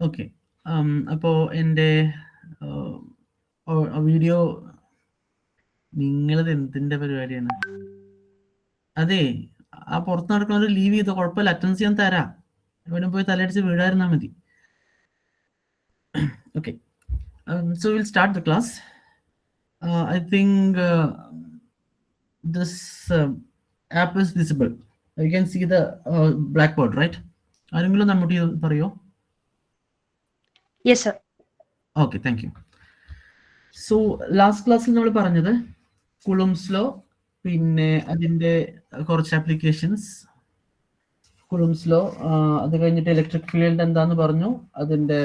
Okay. അപ്പോൾ എൻ്റെ video നിങ്ങളത് എന്തിൻ്റെ പരിപാടിയാണ്? അതെ, ആ പുറത്ത് നടക്കുന്നവർ ലീവ് ചെയ്തോ, കുഴപ്പമില്ല, അറ്റൻഡ് ചെയ്യാൻ തരാം. ഇവിടെ പോയി തലയടിച്ച് വീഴായിരുന്നാൽ മതി. Okay, so we'll start the class. I think this app is visible. You can see the blackboard, right? ആരെങ്കിലും നമ്മുടെ പറയോ? Yes, sir. Okay, thank you. So last ക്ലാസ്സിൽ നമ്മൾ പറഞ്ഞത് കുളുംസ് ലോ, പിന്നെ അതിൻ്റെ കുറച്ച് ആപ്ലിക്കേഷൻസ്, കുളുംസ് ലോ, അത് കഴിഞ്ഞിട്ട് ഇലക്ട്രിക് ഫീൽഡ് എന്താന്ന് പറഞ്ഞു, അതിൻ്റെ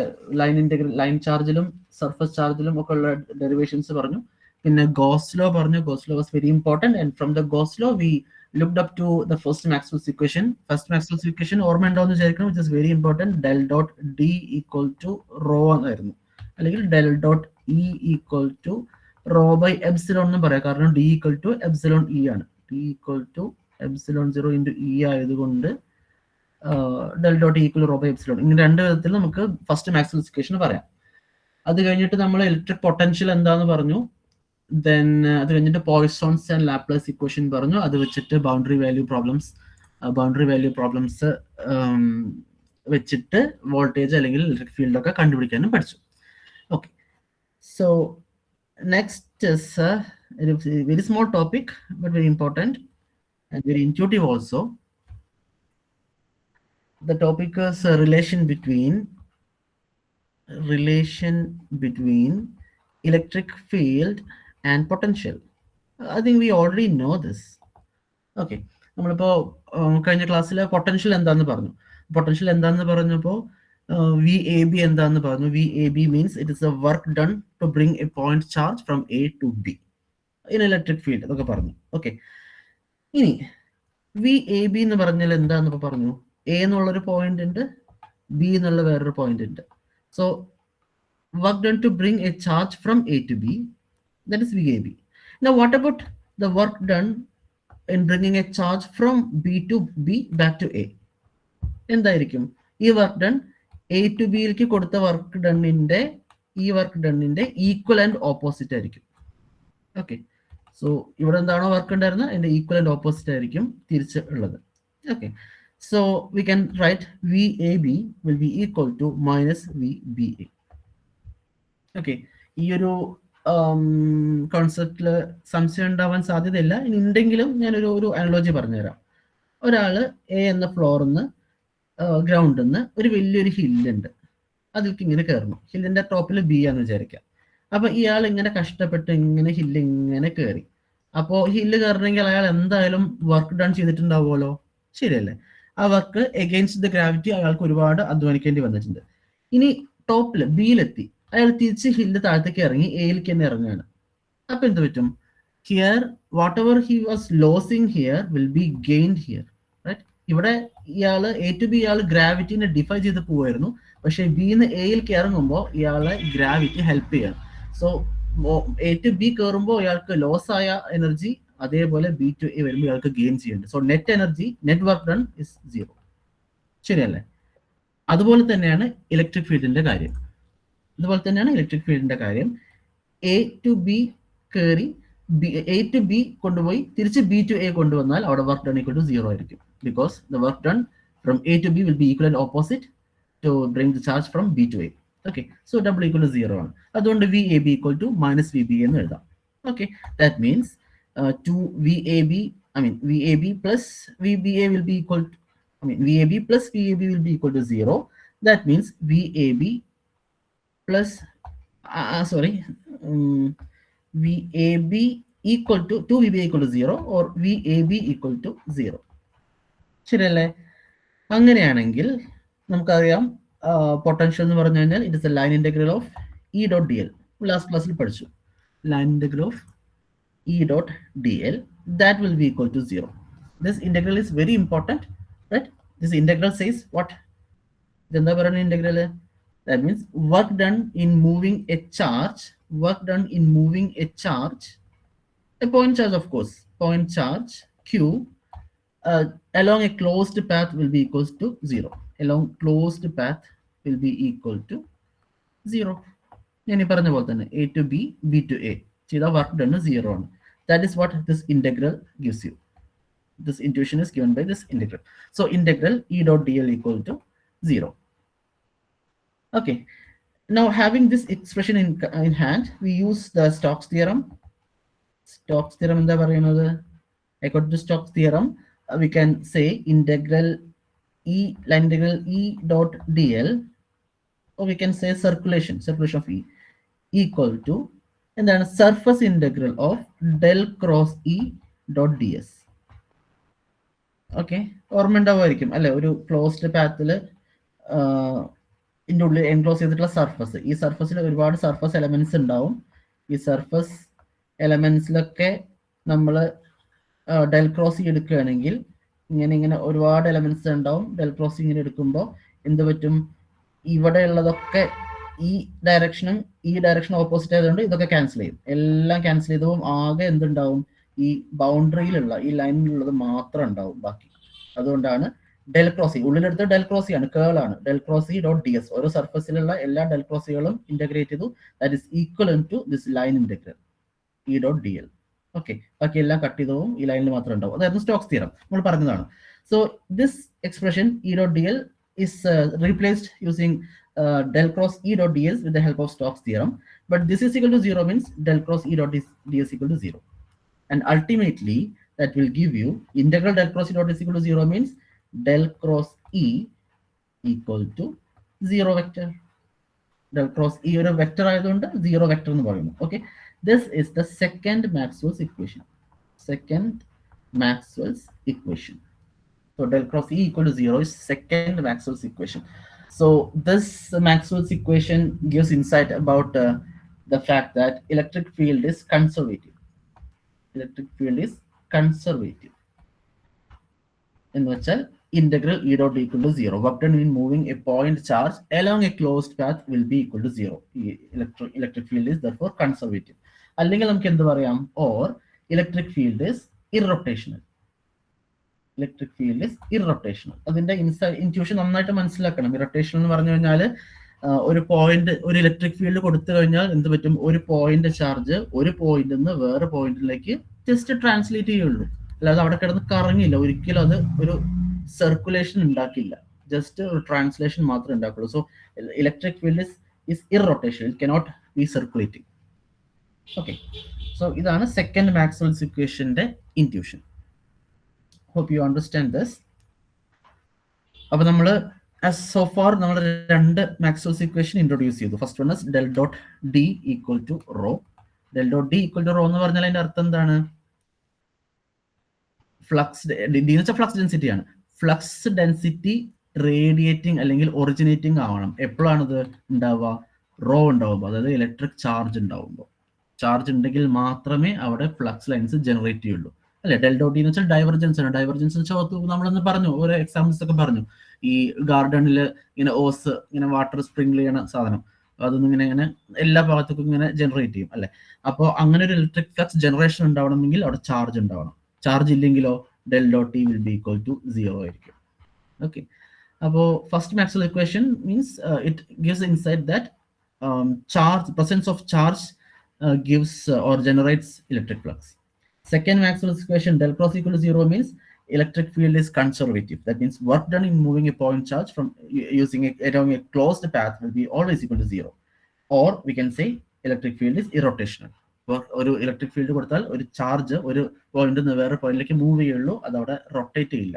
ലൈൻ ചാർജിലും സർഫസ് ചാർജിലും ഒക്കെ ഉള്ള ഡെറിവേഷൻസ് പറഞ്ഞു. പിന്നെ ഗോസ് ലോ പറഞ്ഞു. Gauss law was very important, and from the Gauss law we looked up to the first Maxwell's equation. First Maxwell's equation ഓർമ്മ ഉണ്ടോ എന്ന് വിചാരിക്കണം, which is very important. Del dot D equal to rho എന്നായിരുന്നു, അല്ലെങ്കിൽ del dot E equal to rho by epsilon എന്നും പറയാം, കാരണം D equal to epsilon E ആണ്. D equal to epsilon 0 into E ആയതുകൊണ്ട് del dot E equal to rho by epsilon. ഇങ്ങനെ രണ്ട് വിധത്തിൽ നമുക്ക് ഫസ്റ്റ് മാക്സ്വെൽസ് ഇക്വേഷൻ പറയാം. അത് കഴിഞ്ഞിട്ട് നമ്മൾ ഇലക്ട്രിക് പൊട്ടൻഷ്യൽ എന്താന്ന് പറഞ്ഞു. ദെൻ അത് കഴിഞ്ഞിട്ട് പോയ്സോൺസ് ആൻഡ് ലാപ്ലേസ് ഇക്വേഷൻ പറഞ്ഞു. അത് വെച്ചിട്ട് ബൗണ്ടറി വാല്യൂ പ്രോബ്ലംസ് വെച്ചിട്ട് വോൾട്ടേജ് അല്ലെങ്കിൽ ഇലക്ട്രിക് ഫീൽഡ് ഒക്കെ കണ്ടുപിടിക്കാനും പഠിച്ചു. Okay, so next is very small topic but very important and very intuitive also. The topic is relation between electric field and potential. I think we already know this. Okay, നമ്മളിപ്പോൾ കഴിഞ്ഞ ക്ലാസ്സിൽ potential എന്താന്ന് പറഞ്ഞപ്പോൾ V A B എന്താന്ന് പറഞ്ഞു. V A B means it is a work done to bring a point charge from A to B in electric field എന്നൊക്കെ പറഞ്ഞു. Okay, ഇനി വി എ ബി എന്ന് പറഞ്ഞാൽ എന്താന്ന് പറഞ്ഞു. എ എന്നുള്ളൊരു പോയിന്റ് ഉണ്ട്, ബി എന്നുള്ള വേറൊരു പോയിന്റ് ഉണ്ട്. So work done to bring a charge from A to B, that is VAB. Now what about the work done in bringing a charge from B to B back to A? എന്തായിരിക്കും ഈ work done A to ബിയിലേക്ക് കൊടുത്ത work ഡണ്ണിന്റെ ഈ work ഡണ്ണിന്റെ equal and opposite ആയിരിക്കും. Okay, so ഇവിടെ എന്താണോ work ഉണ്ടായിരുന്നത് അതിന്റെ equal and opposite ആയിരിക്കും തിരിച്ച് ഉള്ളത്. Okay, so we can write VAB will be equal to minus VBA. Okay, ഈ ഒരു കോൺസെപ്റ്റിൽ സംശയം ഉണ്ടാവാൻ സാധ്യതയില്ല. ഇനി ഉണ്ടെങ്കിലും ഞാനൊരു അനലോജി പറഞ്ഞുതരാം. ഒരാൾ എ എന്ന ഫ്ലോറിൽ നിന്ന് ഗ്രൗണ്ടിൽ നിന്ന് ഒരു വലിയൊരു ഹില്ലുണ്ട്, അതിലേക്ക് ഇങ്ങനെ കയറണം. ഹില്ലിന്റെ ടോപ്പിൽ ബി ആണെന്ന് വിചാരിക്കാം. അപ്പൊ ഇയാൾ ഇങ്ങനെ കഷ്ടപ്പെട്ട് ഇങ്ങനെ ഹില്ല് ഇങ്ങനെ കയറി. അപ്പോൾ ഹില്ല് കയറണമെങ്കിൽ അയാൾ എന്തായാലും വർക്ക് ഡൺ ചെയ്തിട്ടുണ്ടാവുമല്ലോ, ശരിയല്ലേ? ആ വർക്ക് എഗെയിൻസ്റ്റ് ദ ഗ്രാവിറ്റി അയാൾക്ക് ഒരുപാട് അധ്വാനിക്കേണ്ടി വന്നിട്ടുണ്ട്. ഇനി ടോപ്പിൽ ബിയിലെത്തി, അയാൾ തിരിച്ച് ഹില്ല് താഴത്തേക്ക് ഇറങ്ങി എയിലേക്ക് തന്നെ ഇറങ്ങുകയാണ്. അപ്പൊ എന്ത് പറ്റും? Here whatever he was losing here will be gained here, right? ഇവിടെ ഇയാള് എ ടു ബി ഇയാൾ ഗ്രാവിറ്റിനെ ഡിഫൈ ചെയ്ത് പോവായിരുന്നു, പക്ഷെ ബിന്ന് എയിലേക്ക് ഇറങ്ങുമ്പോൾ ഇയാളെ ഗ്രാവിറ്റി ഹെൽപ്പ് ചെയ്യണം. സോ എ ടു ബി കയറുമ്പോൾ ഇയാൾക്ക് ലോസ് ആയ എനർജി അതേപോലെ ബി ടു എ വരുമ്പോൾ ഇയാൾക്ക് ഗെയിൻ ചെയ്യുന്നുണ്ട്. So net energy, net work done is 0, ശരിയല്ലേ? അതുപോലെ തന്നെയാണ് ഇലക്ട്രിക് ഫീൽഡിന്റെ കാര്യം. എ ടു ബി കയറി എ ടു ബി കൊണ്ടുപോയി തിരിച്ച് ബി ടു എ കൊണ്ടുവന്നാൽ അവിടെ വർക്ക് ഡൺ ഈക്വൽ ടു 0 ആയിരിക്കും. Because the work done from A to B will be equal and opposite to bring the charge from B to A. Okay, so double equal to 0 ആണ്. അതുകൊണ്ട് V A B equal to minus V B എന്ന് എഴുതാം. Okay, that means VAB plus VBA will be equal to, VAB plus VAB will be equal to 0. That means VAB plus VAB equal to 2VBA equal to 0 or VAB equal to 0. ശരിയല്ലേ? അങ്ങനെയാണെങ്കിൽ നമുക്കറിയാം potential എന്ന് പറഞ്ഞു കഴിഞ്ഞാൽ it is A line integral of E dot D L. Last ക്ലാസ്സിൽ പഠിച്ചു line integral of E dot dl, that will be equal to 0. This integral is very important, right? This integral says what? Integral, that means work done in moving a charge, a point charge, of course, point charge q along a closed path will be equals to 0. Along closed path will be equal to 0. ഞാൻ ഈ പറഞ്ഞ പോലെ തന്നെ a to b, b to a ചെയ്ത work done 0 ആണ്. That is what this integral gives you. This intuition is given by this integral. So integral E dot dl equal to 0. Okay. Now having this expression in hand, we use the Stokes theorem. Stokes theorem എന്താ പറയുന്നത്? According to Stokes theorem, we can say integral E, line integral E dot dl, or we can say circulation of E equal to, and then surface integral of del cross E dot ds. Okay, ഓർമ്മ ഉണ്ടാവുമായിരിക്കും അല്ലെ, ഒരു closed പാത്തിൽ ഇതിൻ്റെ ഉള്ളിൽ enclose ചെയ്തിട്ടുള്ള surface, ഈ സർഫസിൽ ഒരുപാട് സർഫസ് എലമെന്റ്സ് ഉണ്ടാവും. ഈ സർഫസ് എലമെന്റ്സിലൊക്കെ നമ്മൾ ഡെൽ ക്രോസ് എടുക്കുകയാണെങ്കിൽ ഇങ്ങനെ ഒരുപാട് എലമെന്റ്സ് ഉണ്ടാവും. ഡെൽ ക്രോസ് ഇങ്ങനെ എടുക്കുമ്പോൾ എന്ത് പറ്റും, ഇവിടെ ഉള്ളതൊക്കെ ഈ ഡയറക്ഷനും ഓപ്പോസിറ്റ് ആയതുകൊണ്ട് ഇതൊക്കെ ക്യാൻസൽ ചെയ്യും. എല്ലാം ക്യാൻസൽ ചെയ്തപ്പോൾ ആകെ എന്തുണ്ടാവും, ഈ ബൗണ്ടറിയിലുള്ള ഈ ലൈനിലുള്ളത് മാത്രം ഉണ്ടാവും ബാക്കി. അതുകൊണ്ടാണ് ഡെൽ ക്രോസി ഉള്ളിലെടുത്ത് ഡെൽ ക്രോസി ആണ്, കേൾ ആണ്. Del cross E dot D S, ഓരോ സർഫസിലുള്ള എല്ലാ ഡെൽ ക്രോസികളും ഇന്റഗ്രേറ്റ് ചെയ്തു. That is equal to this line integral E dot D L. Okay, ബാക്കി എല്ലാം കട്ട് ചെയ്തവും ഈ ലൈനിൽ മാത്രം ഉണ്ടാവും. അതായിരുന്നു സ്റ്റോക്സ് തിയറം, നമ്മൾ പറഞ്ഞതാണ്. So this expression E dot D L is replaced using del cross E dot ds with the help of Stokes theorem. But this is equal to 0 means del cross E dot ds equal to 0. And ultimately, that will give you integral del cross E dot is equal to 0 means del cross E equal to 0 vector. Del cross E ഒരു vector ആയതുകൊണ്ട് 0 vector എന്ന് പറയുന്നു. Okay, this is the second Maxwell's equation. So del cross E equal to 0 is second Maxwell's equation. So this Maxwell's equation gives insight about the fact that electric field is conservative. In which integral E dot equal to 0. Work done in moving a point charge along a closed path will be equal to 0. Electric field is therefore conservative. അല്ലെങ്കിൽ നമുക്ക് എന്ത് പറയാം, or electric field is irrotational. അതിന്റെ intuition നന്നായിട്ട് മനസ്സിലാക്കണം. ഇറോട്ടേഷൻ എന്ന് പറഞ്ഞു കഴിഞ്ഞാൽ ഒരു പോയിന്റ്, ഒരു ഇലക്ട്രിക് ഫീൽഡ് കൊടുത്തു കഴിഞ്ഞാൽ എന്ത് പറ്റും, ഒരു പോയിന്റ് ചാർജ് ഒരു പോയിന്റിൽ നിന്ന് വേറെ പോയിന്റിലേക്ക് ജസ്റ്റ് ട്രാൻസ്ലേറ്റ് ചെയ്യുള്ളൂ. അല്ലാതെ അവിടെ കിടന്ന് കറങ്ങില്ല, ഒരിക്കലും അത് ഒരു സർക്കുലേഷൻ ഉണ്ടാക്കില്ല, ജസ്റ്റ് ഒരു ട്രാൻസ്ലേഷൻ മാത്രമേ ഉണ്ടാക്കുള്ളൂ. So electric field is irrotational, it cannot be circulating. Okay, so ഇതാണ് സെക്കൻഡ് മാക്സ്വെൽസ് ഇക്വേഷന്റെ intuition. Hope you understand this. അപ്പോൾ നമ്മൾ so far നമ്മൾ രണ്ട് മാക്സ്വെൽസ് ഇക്വേഷൻ ഇൻട്രൊഡ്യൂസ് ചെയ്തു. First one is del dot D equal to rho. del dot D equal to rho എന്ന് പറഞ്ഞാൽ അതിന്റെ അർത്ഥം എന്താണ്? ഫ്ലക്സ് ഡി എന്ന് വെച്ചാൽ ഫ്ലക്സ് ഡെൻസിറ്റി ആണ്. ഫ്ലക്സ് ഡെൻസിറ്റി റേഡിയേറ്റിംഗ് അല്ലെങ്കിൽ ഒറിജിനേറ്റിംഗ് ആവണം. എപ്പോഴാണിത് ഉണ്ടാവുക? റോ ഉണ്ടാവുമ്പോൾ, അതായത് ഇലക്ട്രിക് ചാർജ് ഉണ്ടാവുമ്പോൾ. ചാർജ് ഉണ്ടെങ്കിൽ മാത്രമേ അവിടെ ഫ്ലക്സ് ലൈൻസ് ജനറേറ്റ് ചെയ്യുള്ളൂ. അല്ലെ, ഡെൽ ഡോട്ട് എന്ന് വെച്ചാൽ ഡൈവർജൻസ് ആണ്. ഡൈവർജൻസ് എന്ന് വെച്ചാൽ നമ്മളൊന്ന് പറഞ്ഞു, ഓരോ എക്സാമ്പിൾസ് ഒക്കെ പറഞ്ഞു. ഈ ഗാർഡനിൽ ഇങ്ങനെ ഓസ് ഇങ്ങനെ വാട്ടർ സ്പ്രിങ്കിൾ ചെയ്യണ സാധനം, അതൊന്നും ഇങ്ങനെ എല്ലാ ഭാഗത്തേക്കും ഇങ്ങനെ ജനറേറ്റ് ചെയ്യും അല്ലെ. അപ്പോൾ അങ്ങനെ ഒരു ഇലക്ട്രിക് ഫ്ലക്സ് ജനറേഷൻ ഉണ്ടാവണമെങ്കിൽ അവിടെ ചാർജ് ഉണ്ടാവണം. ചാർജ് ഇല്ലെങ്കിലോ del dot D will be equal to 0 ആയിരിക്കും. ഓക്കെ, അപ്പോൾ first Maxwell equation means it gives insight that charge, presence of charge gives or generates electric flux. Second Maxwell's equation, del cross equal to 0 means electric field is conservative. That means work done in moving a point charge from using along a closed path will be always equal to 0. Or we can say electric field is irrotational. ഒരു electric field കൊടുത്താൽ ഒരു charge ഒരു point നിന്ന് വേറെ പോയിന്റിലേക്ക് move ചെയ്യുള്ളൂ, അതവിടെ rotate ചെയ്യില്ല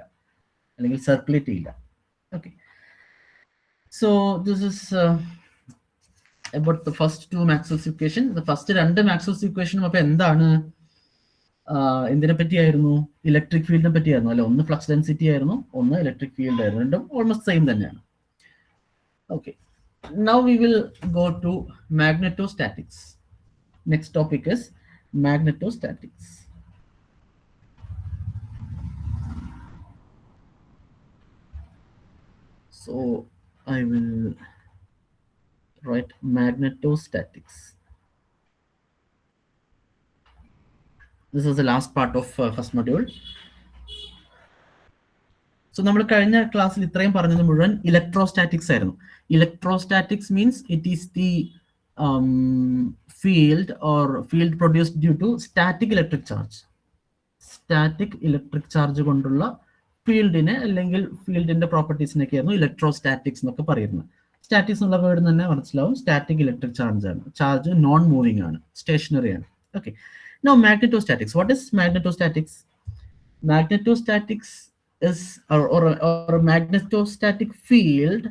അല്ലെങ്കിൽ സർക്കുലേറ്റ് ചെയ്യില്ല. Okay, so this is about the first two Maxwell's equation. The first രണ്ട് Maxwell's equation അപ്പൊ എന്താണ്, എന്തിനെ പറ്റിയായിരുന്നു? ഇലക്ട്രിക് ഫീൽഡിനെ പറ്റിയായിരുന്നു അല്ലെ. ഒന്ന് ഫ്ലക്സ് ഡെൻസിറ്റി ആയിരുന്നു, ഒന്ന് ഇലക്ട്രിക് ഫീൽഡ് ആയിരുന്നു. രണ്ടും ഓൾമോസ്റ്റ് സെയിം തന്നെയാണ്. Okay, now we will go to magnetostatics. Next topic is magnetostatics. So I will write magnetostatics. This is the last part of first module. So നമ്മൾ കഴിഞ്ഞ ക്ലാസ്സിൽ ഇത്രയും പറഞ്ഞത് മുഴുവൻ ഇലക്ട്രോസ്റ്റാറ്റിക്സ് ആയിരുന്നു. Electrostatics means it is the field or field produced due to static electric charge. Static electric charge കൊണ്ടുള്ള ഫീൽഡിനെ അല്ലെങ്കിൽ ഫീൽഡിന്റെ പ്രോപ്പർട്ടീസിനൊക്കെയായിരുന്നു ഇലക്ട്രോസ്റ്റാറ്റിക്സ് എന്നൊക്കെ പറയുന്നത്. സ്റ്റാറ്റിക്സ് എന്നുള്ള വേർഡ് തന്നെ മനസ്സിലാവും. സ്റ്റാറ്റിക് ഇലക്ട്രിക് ചാർജ് ആണ്. ചാർജ് നോൺ മൂവിങ് ആണ്, സ്റ്റേഷനറി ആണ്. Okay, now magnetostatics. What is magnetostatics? Magnetostatics is or a magnetostatic field.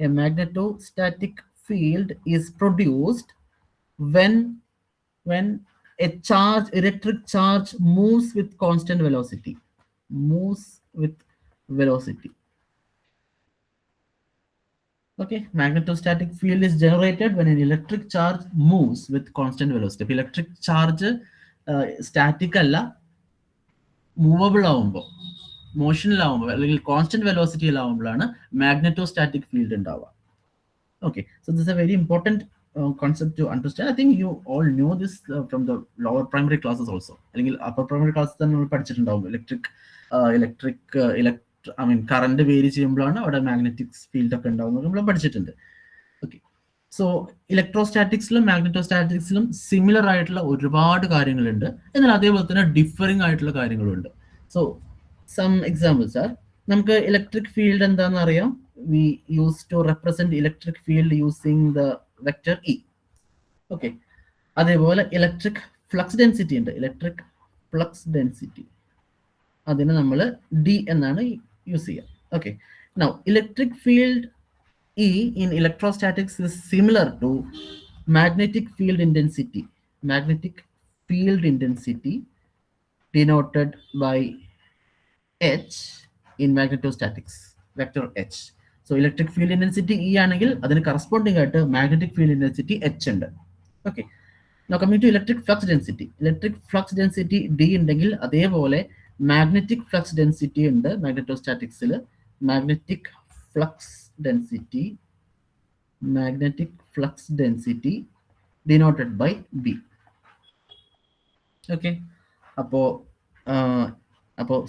A magnetostatic field is produced when a charge, electric charge, moves with constant velocity. Moves with velocity. Okay, magnetostatic field is generated when an electric charge moves with constant velocity. If electric charge static alla, movable ആവുമ്പോൾ, മോഷനിലാവുമ്പോൾ അല്ലെങ്കിൽ constant വെലോസിറ്റിയിലാവുമ്പോഴാണ് magnetostatic field ഉണ്ടാവുക. Okay, so this A very important concept to understand. I think you all know this from the lower primary classes also. അല്ലെങ്കിൽ upper primary classes തന്നെ നമ്മൾ പഠിച്ചിട്ടുണ്ടാവും. Current vary ചെയ്യുമ്പോഴാണ് അവിടെ magnetic field ഒക്കെ ഉണ്ടാവുന്നത് നമ്മൾ പഠിച്ചിട്ടുണ്ട്. ഓക്കെ, സോ ഇലക്ട്രോസ്റ്റാറ്റിക്സിലും മാഗ്നറ്റോസ്റ്റാറ്റിക്സിലും സിമിലർ ആയിട്ടുള്ള ഒരുപാട് കാര്യങ്ങളുണ്ട്, എന്നാൽ അതേപോലെ തന്നെ ഡിഫറിങ് ആയിട്ടുള്ള കാര്യങ്ങളുണ്ട്. സോ സം എക്സാമ്പിൾസ് ആർ, നമുക്ക് ഇലക്ട്രിക് ഫീൽഡ് എന്താണെന്ന് അറിയാം. We use to represent electric field using the vector E. Okay, അതേപോലെ ഇലക്ട്രിക് ഫ്ലക്സ് ഡെൻസിറ്റി ഉണ്ട്. ഇലക്ട്രിക് ഫ്ലക്സ് ഡെൻസിറ്റി അതിന് നമ്മൾ ഡി എന്നാണ് യൂസ് ചെയ്യുക. Okay, now electric field E in electrostatics is similar to magnetic field intensity. Magnetic field intensity denoted by H in magnetostatics, vector H. So electric field intensity E ആണെങ്കിൽ അതിന് corresponding ആയിട്ട് magnetic field intensity H ഉണ്ട്. Okay, now coming to electric flux density. Electric flux density D ഉണ്ടെങ്കിൽ അതേപോലെ magnetic flux density ഉണ്ട് magnetostaticsൽ. Magnetic flux density denoted by B. Okay,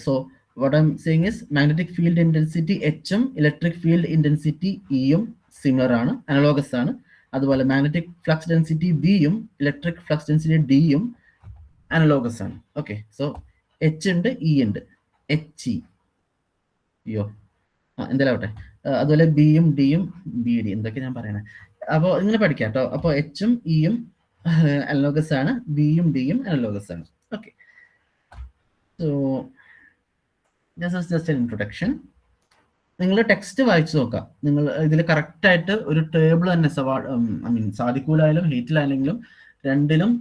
so what I'm saying is magnetic field intensity H ഉം electric field intensity E ഉം similar ആണ്, analogous ആണ്. അതുപോലെ magnetic flux density B ഉം electric flux density D ഉം analogous ആണ്. Okay, so H ഉണ്ട്, E ഉണ്ട്, HE. അയ്യോ, എന്തായാലും ആവട്ടെ. അതുപോലെ ബിയും ഡിയും ബി ഡി എന്തൊക്കെ ഞാൻ പറയണേ. അപ്പോൾ ഇങ്ങനെ പഠിക്കാം കേട്ടോ. അപ്പോൾ എച്ചും ഇയും അനലോഗസ് ആണ്, ബിയും ഡിയും അനലോഗസ് ആണ്. Okay, so this is just an introduction. നിങ്ങൾ ടെക്സ്റ്റ് വായിച്ചു നോക്കാം. നിങ്ങൾ ഇതിൽ കറക്റ്റായിട്ട് ഒരു ടേബിൾ തന്നെ സാദിക്കൂലായാലും ഹീറ്റിലായാലെങ്കിലും രണ്ടിലും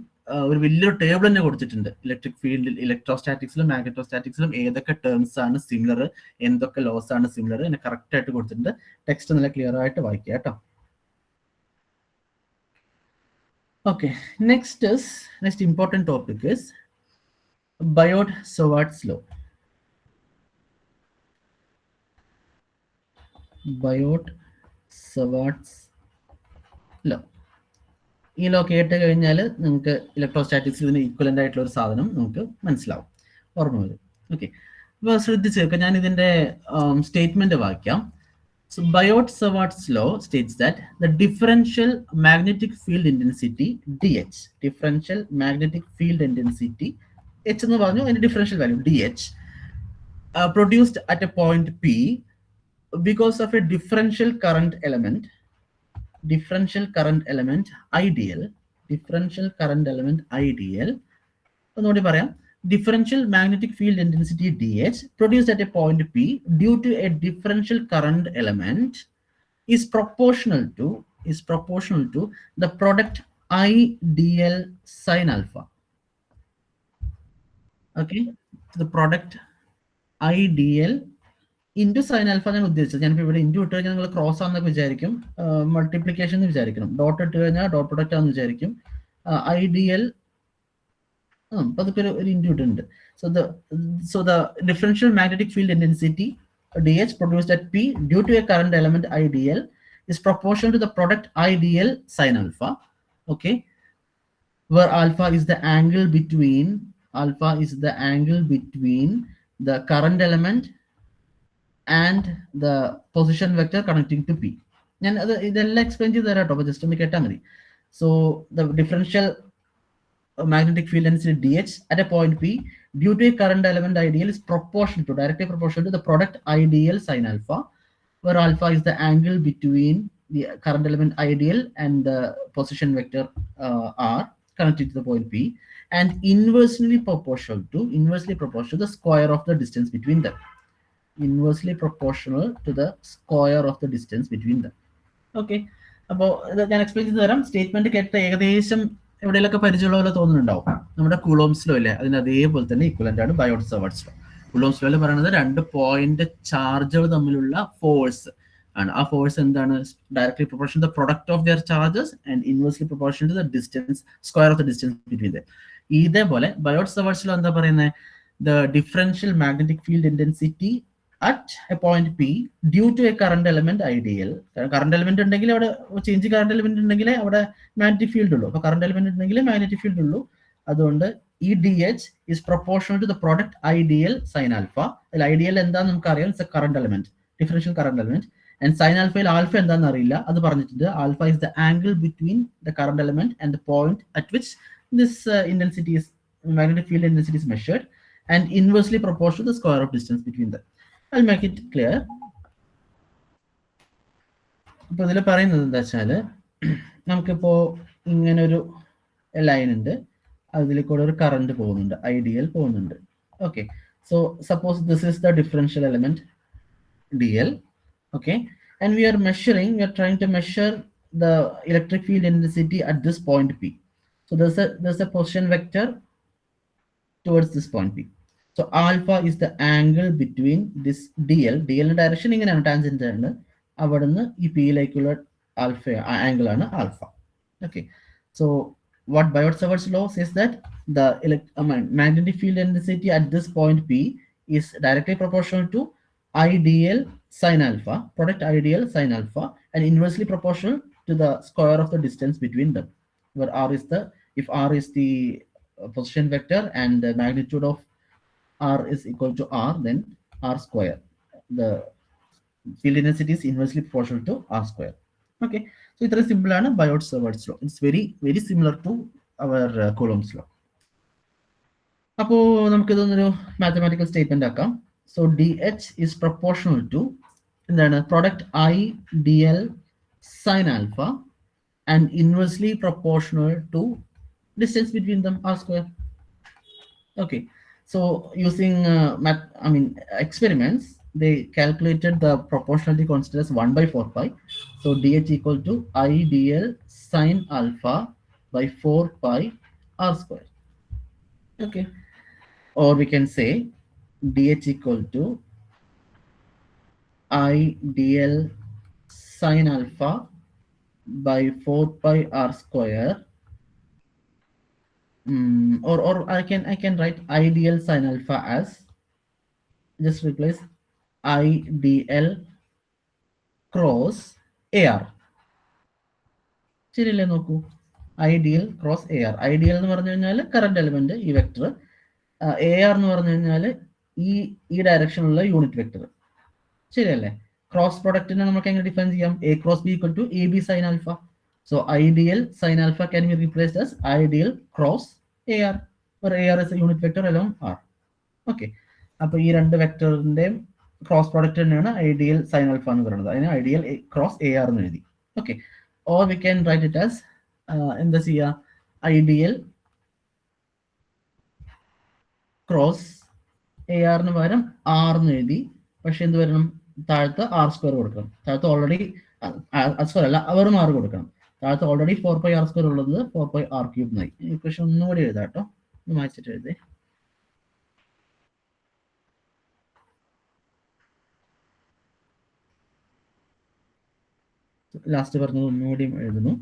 ഒരു വലിയൊരു ടേബിൾ തന്നെ കൊടുത്തിട്ടുണ്ട്. ഇലക്ട്രിക് ഫീൽഡിൽ ഇലക്ട്രോസ്റ്റാറ്റിക്സിലും മാഗ്നറ്റോസ്റ്റാറ്റിക്സിലും ഏതൊക്കെ ടേംസ് ആണ് സിമിലർ, എന്തൊക്കെ ലോസ് ആണ് സിമിലർ എന്ന് കറക്റ്റ് ആയിട്ട് കൊടുത്തിട്ടുണ്ട്. ടെക്സ്റ്റ് നല്ല ക്ലിയർ ആയിട്ട് വായിക്കുക കേട്ടോ. Okay, next important topic is Biot Savart's law. Biot Savart's law. ഈ ലോ കേട്ട് കഴിഞ്ഞാൽ നിങ്ങൾക്ക് ഇലക്ട്രോസ്റ്റാറ്റിക്സിൽ ഇതിന് ഈക്വലൻ്റ് ആയിട്ടുള്ള ഒരു സാധനം നമുക്ക് മനസ്സിലാവും, ഓർമ്മ വരും. ഓക്കെ, അപ്പോൾ ശ്രദ്ധിച്ച് കേൾക്കുക. ഞാൻ ഇതിൻ്റെ സ്റ്റേറ്റ്മെൻറ്റ് വായിക്കാം. So Biot-Savart's law states that the differential magnetic field intensity dH, differential magnetic field intensity H എന്ന് പറഞ്ഞു, അതിന്റെ differential value dH produced at a point P because of a differential current element ideal. ഒന്നുകൂടി പറയാം. Differential magnetic field intensity dH produced at a point P due to a differential current element is proportional to the product IDL sin alpha. Okay, the product IDL into sin alpha ഞാൻ ഉദ്ദേശിച്ചത്. ഞാനിപ്പോൾ ഇവിടെ into ഇട്ട് കഴിഞ്ഞാൽ നിങ്ങൾ cross ആണെന്നൊക്കെ വിചാരിക്കും, multiplication എന്ന് വിചാരിക്കണം, ഡോട്ട് ഇട്ട് കഴിഞ്ഞാൽ ഡോട്ട് പ്രൊഡക്റ്റ് ആണെന്ന് വിചാരിക്കും. IDL അതൊക്കെ ഒരു ഇൻഡ്യൂട്ട് ഉണ്ട്. So the differential magnetic field intensity dH produced at P due to a current element IDL is proportional to the product IDL sin alpha. Okay, where alpha is the angle between the current element and the position vector connecting to P. ഞാൻ അത് ഇതെല്ലാം explain ചെയ്ത് തരാം കേട്ടോ, അപ്പോൾ just ഒന്ന് കേട്ടാൽ മതി. So the differential magnetic field density dH at a point P due to a current element ideal is proportional to, directly proportional to the product ideal sin alpha, where alpha is the angle between the current element ideal and the position vector R connected to the point P, and inversely proportional to the square of the distance between them. Inversely proportional to the square of the distance between them. Okay, അപ്പോൾ ഞാൻ explain ചെയ്ത് തരാം. Statement കേട്ട ഏകദേശം എവിടെയെങ്കിലൊക്കെ പരിചയമുള്ള പോലെ തോന്നുന്നുണ്ടാവും. നമ്മുടെ കുളോംസ് ലോ ഇല്ലേ, അതിന് അതേപോലെ തന്നെ ഈക്വലന്റ് ആണ് ബയോട്ട്-സാവർട്ട്സ് ലോ. കുളോംസ് ലോയിൽ പറയുന്നത് 2 പോയിന്റ് ചാർജുകൾ തമ്മിലുള്ള ഫോഴ്സ് ആണ്. ആ ഫോഴ്സ് എന്താണ്? Directly proportional to the product of their charges and inversely proportional to the distance, square of the distance between them. ഇതേപോലെ ബയോട്ട്-സാവർട്ട്സ് ലോ എന്താ പറയുന്നത്? The differential magnetic field intensity at a point P due to a current element ideal. Current element ഉണ്ടെങ്കിൽ അവിടെ change current element ഉണ്ടെങ്കിൽ അവിടെ magnetic field ഉള്ളൂ. അപ്പോൾ current element ഉണ്ടെങ്കിൽ മാഗ്നറ്റിക് ഫീൽഡ് ഉള്ളൂ. അതുകൊണ്ട് ഈ DH is proportional to the product ideal sin alpha. അതിൽ ഐഡിയൽ എന്താണെന്ന് നമുക്കറിയാം, it's a current element, differential current element. And sine ആൽഫയിൽ ആൽഫ എന്താണെന്ന് അറിയില്ല, അത് പറഞ്ഞിട്ടുണ്ട്. Alpha is the angle between the current element and the point at which this intensity is, magnetic field intensity is measured, and inversely proportional to the square of distance between them. I'll make it clear. ഇപ്പോൾ ഇതിൽ പറയുന്നത് എന്താ വെച്ചാൽ, നമുക്കിപ്പോൾ ഇങ്ങനൊരു line ഉണ്ട്, അതിൽ കൂടെ ഒരു കറണ്ട് പോകുന്നുണ്ട്, ഐഡിയൽ പോകുന്നുണ്ട്. Okay, so suppose this is the differential element DL. Okay, and we are trying to measure the electric field intensity at this point P. So there's a position vector towards this point P. So alpha is the angle between this DL direction ഇങ്ങനെയാണ്, tangent ആണ്. അവിടുന്ന് ഈ P-യിലേക്കുള്ള alpha angle ആണ് alpha. Okay, so what Biot-Savart's law says that the magnetic field intensity at this point P is directly proportional to ideal sin alpha, product ideal sin alpha, and inversely proportional to the square of the distance between them, where R is the, if R is the position vector and the magnitude of R is equal to R, then R square, the field intensity is inversely proportional to R square. Okay, so it's very simple ആണ് Biot-Savart's law. It's very similar to our Coulomb's law. അപ്പോൾ നമുക്കിതൊന്നൊരു mathematical statement ആക്കാം. So DH is proportional to എന്താണ്? product IDL sin alpha and inversely proportional to distance between them, R square. Okay, so using experiments, they calculated the proportionality constant as 1/4 pi. So DH equal to IDL sin alpha by 4 pi R square. Okay, or we can say DH equal to IDL sin alpha by 4 pi R square. Or I can write ideal sin alpha as, just replace IDL cross AR. ശരിയല്ലേ? നോക്കൂ, ideal cross AR. Ideal എന്ന് പറഞ്ഞു കഴിഞ്ഞാൽ current element ഈ vector, AR എന്ന് പറഞ്ഞു കഴിഞ്ഞാൽ ഈ ഡയറക്ഷനിലുള്ള യൂണിറ്റ് വെക്ടർ. ശരിയല്ലേ? ക്രോസ് പ്രൊഡക്റ്റിനെ നമുക്ക് എങ്ങനെ ഡിഫൈൻ ചെയ്യാം? A cross B equal to AB sin alpha. So ideal sin alpha can be replaced as ideal cross AR, where AR is a unit vector along R. Okay, അപ്പോൾ ഈ രണ്ട് വെക്ടറിന്റെയും cross product തന്നെയാണ് ideal sine alpha എന്ന് പറയുന്നത്. അതിന് ideal cross AR എന്ന് എഴുതി. Okay, or we can write it as എന്താ ചെയ്യുക? ഐഡിയൽ ക്രോസ് AR ന് പകരം R എന്ന് എഴുതി. പക്ഷെ എന്ത് വരണം? താഴത്ത് R സ്ക്വയർ കൊടുക്കണം. താഴത്ത് ഓൾറെഡി സ്ക്വയർ അല്ല, അവരും R കൊടുക്കണം. താഴത്ത് ഓൾറെഡി 4 pi R സ്ക്വയർ ഉള്ളത് 4 pi R ക്യൂബ് എന്നായി. ഇക്വേഷൻ ഒന്നുകൂടി എഴുതാം കേട്ടോ, ഒന്ന് മാറ്റിട്ട് എഴുതേ. ലാസ്റ്റ് പറഞ്ഞത് ഒന്നുകൂടി എഴുതുന്നു.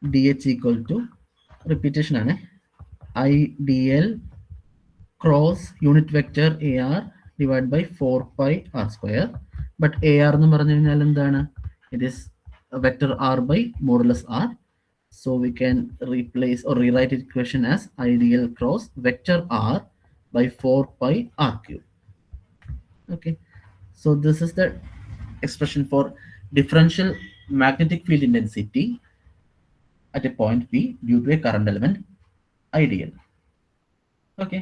DH ഈക്വൽ ടു, റിപ്പീറ്റേഷൻ ആണ്, IDL cross unit vector AR divide by 4 pi R square. But AR എന്ന് പറഞ്ഞു കഴിഞ്ഞാൽ എന്താണ്? It is vector R by modulus R. So we can replace or rewrite equation as ideal cross vector R by 4 pi R cube. Okay, so this is the expression for differential magnetic field intensity at a point P due to a current element ideal. Okay,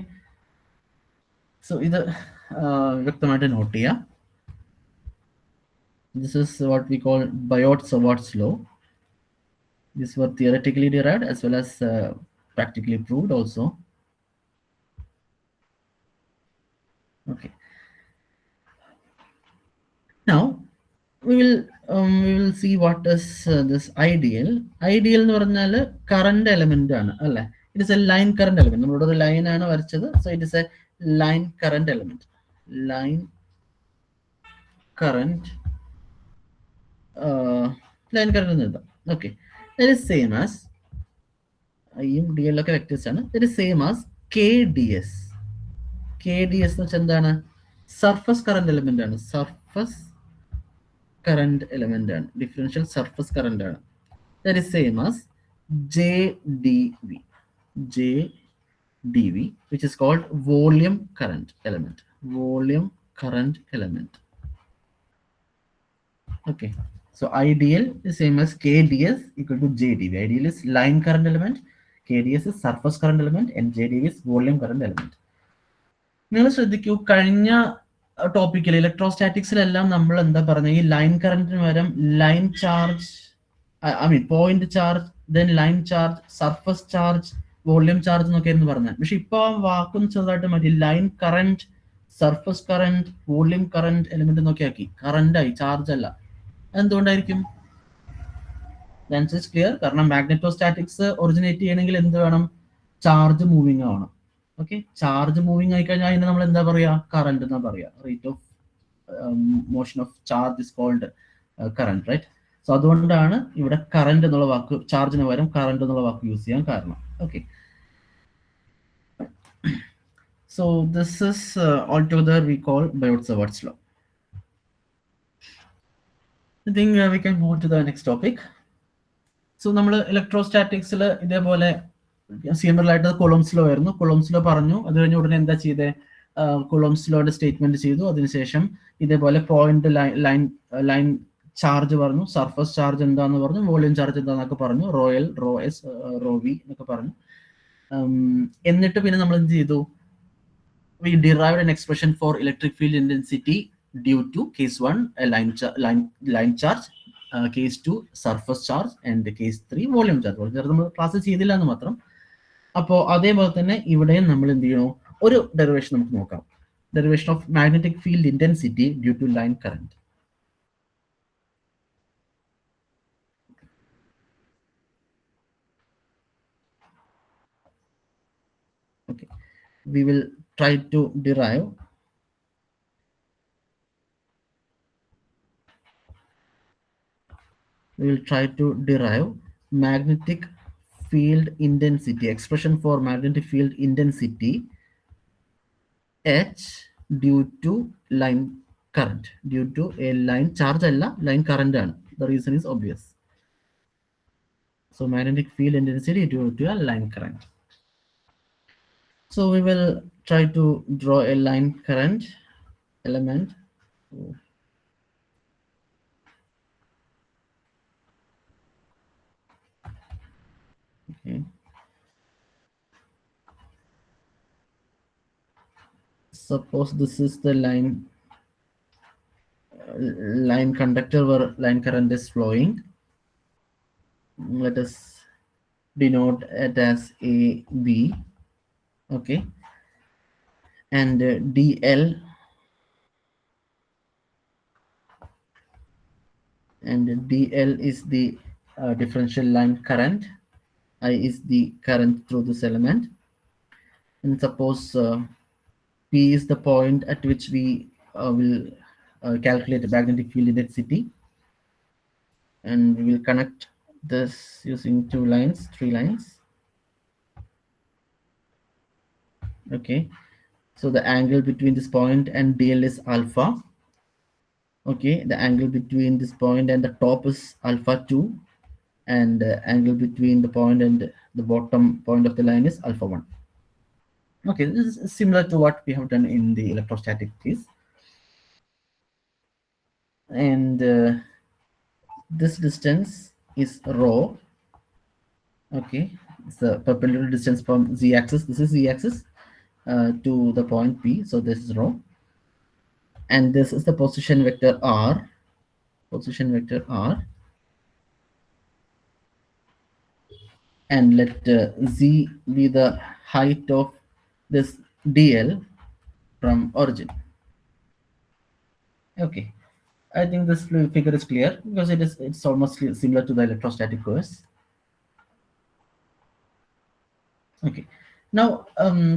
so ഇത് വ്യക്തമായിട്ട് not ചെയ്യാം. This is what we call Biot-Savart's law. These were theoretically derived as well as practically proved also. Okay. Now we will see what is this ideal. Ideal എന്ന് പറഞ്ഞാൽ current element ആണ് അല്ലേ? It is a line current element. നമ്മളോട് ഒരു line ആണ് വരച്ചത്. So it is a line current element. Line current line current എന്ന് എഴുതാം. Okay. That is same as ഐയും ഡി എൽ ഒക്കെ വെക്ടേഴ്സ് ആണ്. That is same as KDS. KDS എന്ന് വെച്ചാൽ എന്താണ്? സർഫസ് കറന്റ് എലമെന്റ് ആണ്. സർഫസ് current element ആണ്, differential surface current ആണ്. That is same as JDV, JDV, which is called volume current element. Volume current element. Okay, so ideal is same as KDS equal to JDV. Ideal is line current element, KDS is surface current element, and JDV is volume current element. നിങ്ങൾ ശ്രദ്ധിക്കൂ, കഴിഞ്ഞ ടോപ്പിക്കിൽ ഇലക്ട്രോസ്റ്റാറ്റിക്സിലെല്ലാം നമ്മൾ എന്താ പറഞ്ഞ, ഈ line കറന്റിന് പകരം line charge, point charge, then line charge, surface charge, volume charge എന്നൊക്കെയായിരുന്നു പറഞ്ഞത്. പക്ഷെ ഇപ്പൊ ആ വാക്കൊന്ന് ചെറുതായിട്ട് മാറ്റി line current, surface current, volume current element എന്നൊക്കെ ആക്കി. കറന്റ് ആയി, ചാർജ് അല്ല. എന്തുകൊണ്ടായിരിക്കും? Answer is clear. കാരണം മാഗ്നറ്റോസ്റ്റാറ്റിക്സ് ഒറിജിനേറ്റ് ചെയ്യണമെങ്കിൽ എന്ത് വേണം? ചാർജ് മൂവിങ് ആവണം. ഓക്കെ, ചാർജ് മൂവിങ് ആയി കഴിഞ്ഞാൽ അതിന് നമ്മൾ എന്താ പറയാ? കറന്റ് എന്നാ പറയാ. Rate of motion of charge is called current, right? So അതുകൊണ്ടാണ് ഇവിടെ കറന്റ് എന്നുള്ള വാക്ക്, ചാർജിന് പകരം കറന്റ് എന്നുള്ള വാക്ക് യൂസ് ചെയ്യാൻ കാരണം. Okay, so this is all together we call Biot-Savart's law. I think we can move to the next topic. So നമ്മൾ ഇലക്ട്രോസ്റ്റാറ്റിക്സിൽ ഇതേപോലെ similar ആയിട്ട് കൊളംസ് ലോ ആയിരുന്നു. കൊളംസ് ലോ പറഞ്ഞു, അത് കഴിഞ്ഞ ഉടനെ എന്താ ചെയ്തേ? കൊളംസ് ലോയുടെ സ്റ്റേറ്റ്മെന്റ് ചെയ്തു. അതിനുശേഷം ഇതേപോലെ പോയിന്റ് ലൈൻ ചാർജ് പറഞ്ഞു, സർഫസ് ചാർജ് എന്താന്ന് പറഞ്ഞു, വോളിയം ചാർജ് എന്താന്നൊക്കെ പറഞ്ഞു, rho L, rho S, rho V എന്നൊക്കെ പറഞ്ഞു. എന്നിട്ട് പിന്നെ നമ്മൾ എന്ത് ചെയ്തു? We derived an expression for electric field intensity due to case 1 a line charge, case 2 surface charge, and case 3 volume charge. നമ്മൾ ക്ലാസ് ചെയ്തില്ല എന്ന് മാത്രം. അപ്പോൾ അതേപോലെ തന്നെ ഇവിടെയും നമ്മൾ എന്ത് ചെയ്യണോ? ഒരു ഡെറിവേഷൻ നമുക്ക് നോക്കാം. Derivation of magnetic field intensity due to line current. Okay, we will try to derive magnetic field intensity, expression for magnetic field intensity H due to line current, due to a line charge alla line current ആണ്. The reason is obvious. So magnetic field intensity due to a line current. So we will try to draw a line current element. Okay. Suppose this is the line conductor where line current is flowing. Let us denote it as AB. Okay, and DL is the differential line current. I is the current through this element. And suppose P is the point at which we will calculate the magnetic field intensity, and we will connect this using 3 lines. Okay, so the angle between this point and DL is alpha. Okay, the angle between this point and the top is alpha 2, and the angle between the point and the bottom point of the line is alpha 1. Okay, this is similar to what we have done in the electrostatic case. and this distance is rho. Okay, it's the perpendicular distance from z-axis. This is z-axis to the point P. So this is rho, and this is the position vector r. Position vector r, and let z be the height of this dl from origin. Okay, I think this figure is clear because it's almost similar to the electrostatic course. Okay. Now,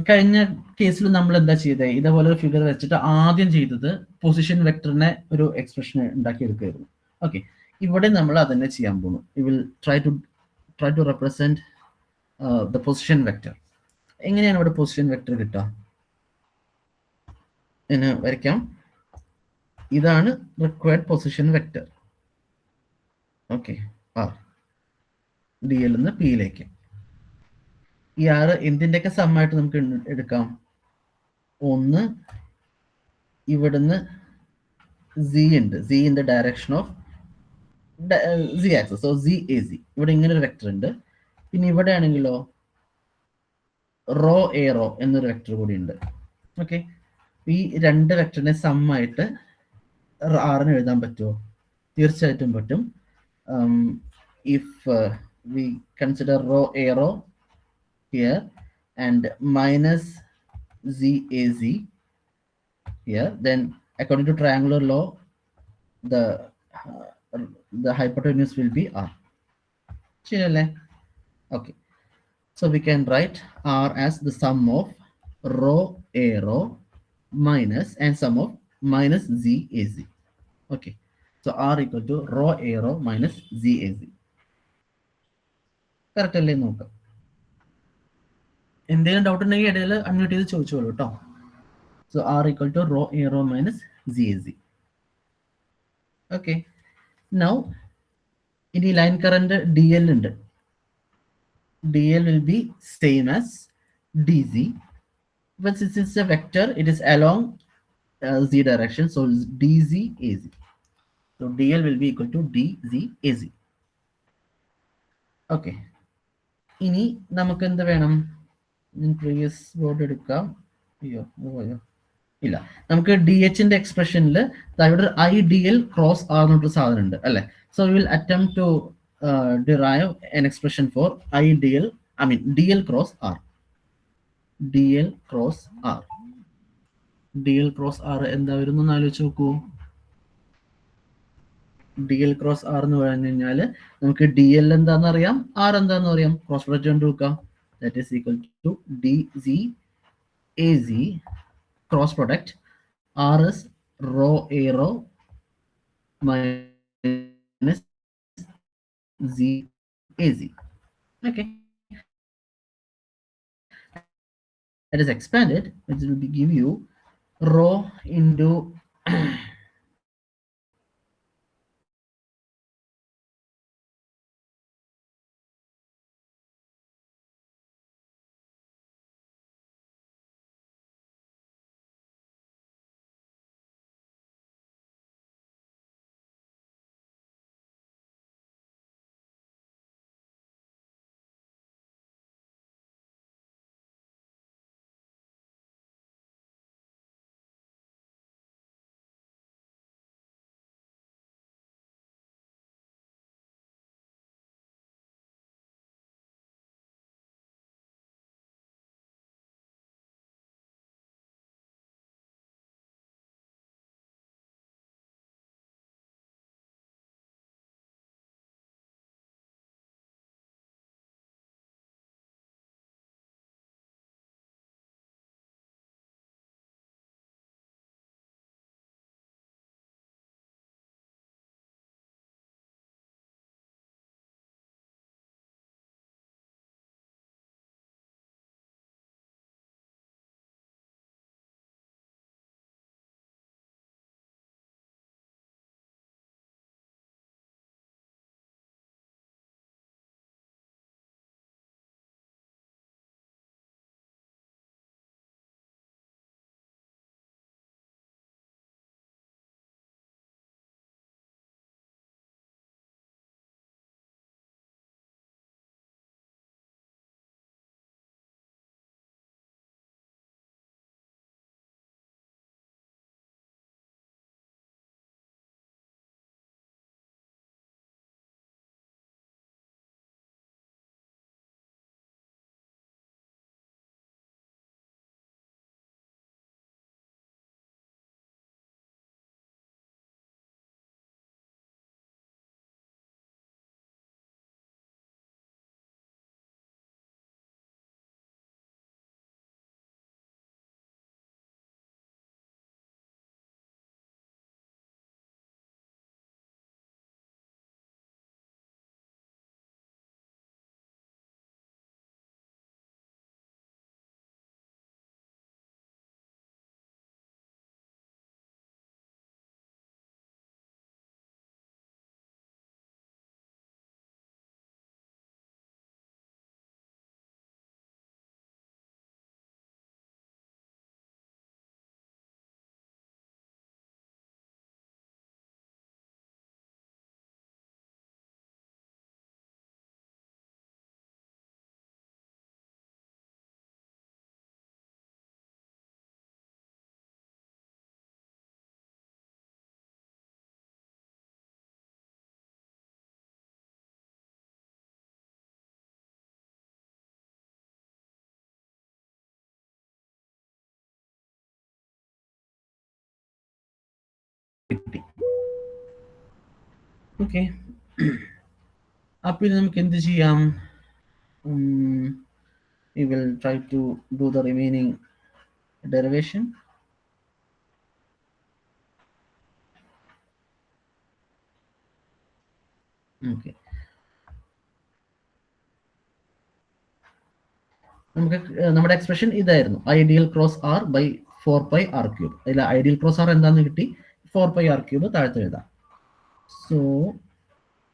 കഴിഞ്ഞ കേസിൽ നമ്മൾ എന്താ ചെയ്തത്? ഇതേപോലെ ഒരു figure വെച്ചിട്ട് ആദ്യം ചെയ്തത് പൊസിഷൻ വെക്ടറിനെ ഒരു എക്സ്പ്രഷൻ ഉണ്ടാക്കിയെടുക്കുകയായിരുന്നു. ഓക്കെ, ഇവിടെ നമ്മൾ അതന്നെ ചെയ്യാൻ പോകുന്നു. We will try to represent the position vector. എങ്ങനെയാണ് ഇവിടെ പൊസിഷൻ വെക്ടർ കിട്ടുക? എന്ന് വരയ്ക്കാം. ഇതാണ് required position vector. Okay, R D L നിന്ന് പിയിലേക്ക്. ഈ ആറ് എന്തിൻ്റെയൊക്കെ സമ്മായിട്ട് നമുക്ക് എടുക്കാം? ഒന്ന്, ഇവിടുന്ന് z ഉണ്ട്, z in the direction of z access, so z a z. ഇവിടെ ഇങ്ങനെ ഒരു വെക്ടർ ഉണ്ട്. പിന്നെ ഇവിടെ ആണെങ്കിലോ റോ എ റോ എന്നൊരു വെക്ടർ കൂടി ഉണ്ട്. ഓക്കെ, ഈ രണ്ട് വെക്ടറിനെ സമ്മായിട്ട് ആറിന് എഴുതാൻ പറ്റുമോ? തീർച്ചയായിട്ടും പറ്റും. If we consider rho A rho here and minus ZAZ here, then according to triangular law, the hypotenuse will be R. Okay, so we can write R as the sum of rho A rho minus and sum of minus ZAZ. Okay, so R equal to rho A rho minus ZAZ. Correct അല്ലേ നോക്കാം. എന്തെങ്കിലും doubt ഉണ്ടെങ്കിൽ ഇടയിൽ unmute ചെയ്ത് ചോദിച്ചോളൂ കേട്ടോ. So R equal to rho A rho minus G A C. Okay, now ഇനി line current D L ഉണ്ട്. D L will be same as D C, but since it's a vector, it is along z direction, so dz az. So dl will be equal to dz az. Okay, ഇനി നമുക്ക് എന്ത് വേണം? Previous board എടുക്കാം. അയ്യോ ഇല്ല, നമുക്ക് D എച്ചിന്റെ എക്സ്പ്രഷനിൽ ഇവിടെ I D L cross R എന്നൊരു സാധനം ഉണ്ട് അല്ലെ. So we will attempt to derive an expression for IDL, I mean DL cross R. DL cross R. DL cross R എന്താ വരുന്നു ആലോചിച്ച് നോക്കൂ. DL cross R എന്ന് പറഞ്ഞു കഴിഞ്ഞാൽ നമുക്ക് DL എന്താണെന്ന് അറിയാം, R എന്താണെന്ന് അറിയാം. ക്രോസ് പ്രൊഡക്റ്റ് കണ്ടുനോക്കാം. That is equal to DZ AZ cross product. R is rho A rho minus Z AZ. Okay, that is expanded, which will give you rho into കിട്ടി. ഓക്കെ, അപ്പോൾ നമുക്ക് എന്ത് ചെയ്യാം? We will try to do the remaining derivation. Okay, നമുക്ക് നമ്മുടെ expression ഇതായിരുന്നു, ideal cross R by 4πr³. അതിൽ ideal cross R എന്താണെന്ന് കിട്ടി, 4πr³ താഴത്ത് എഴുതാം. So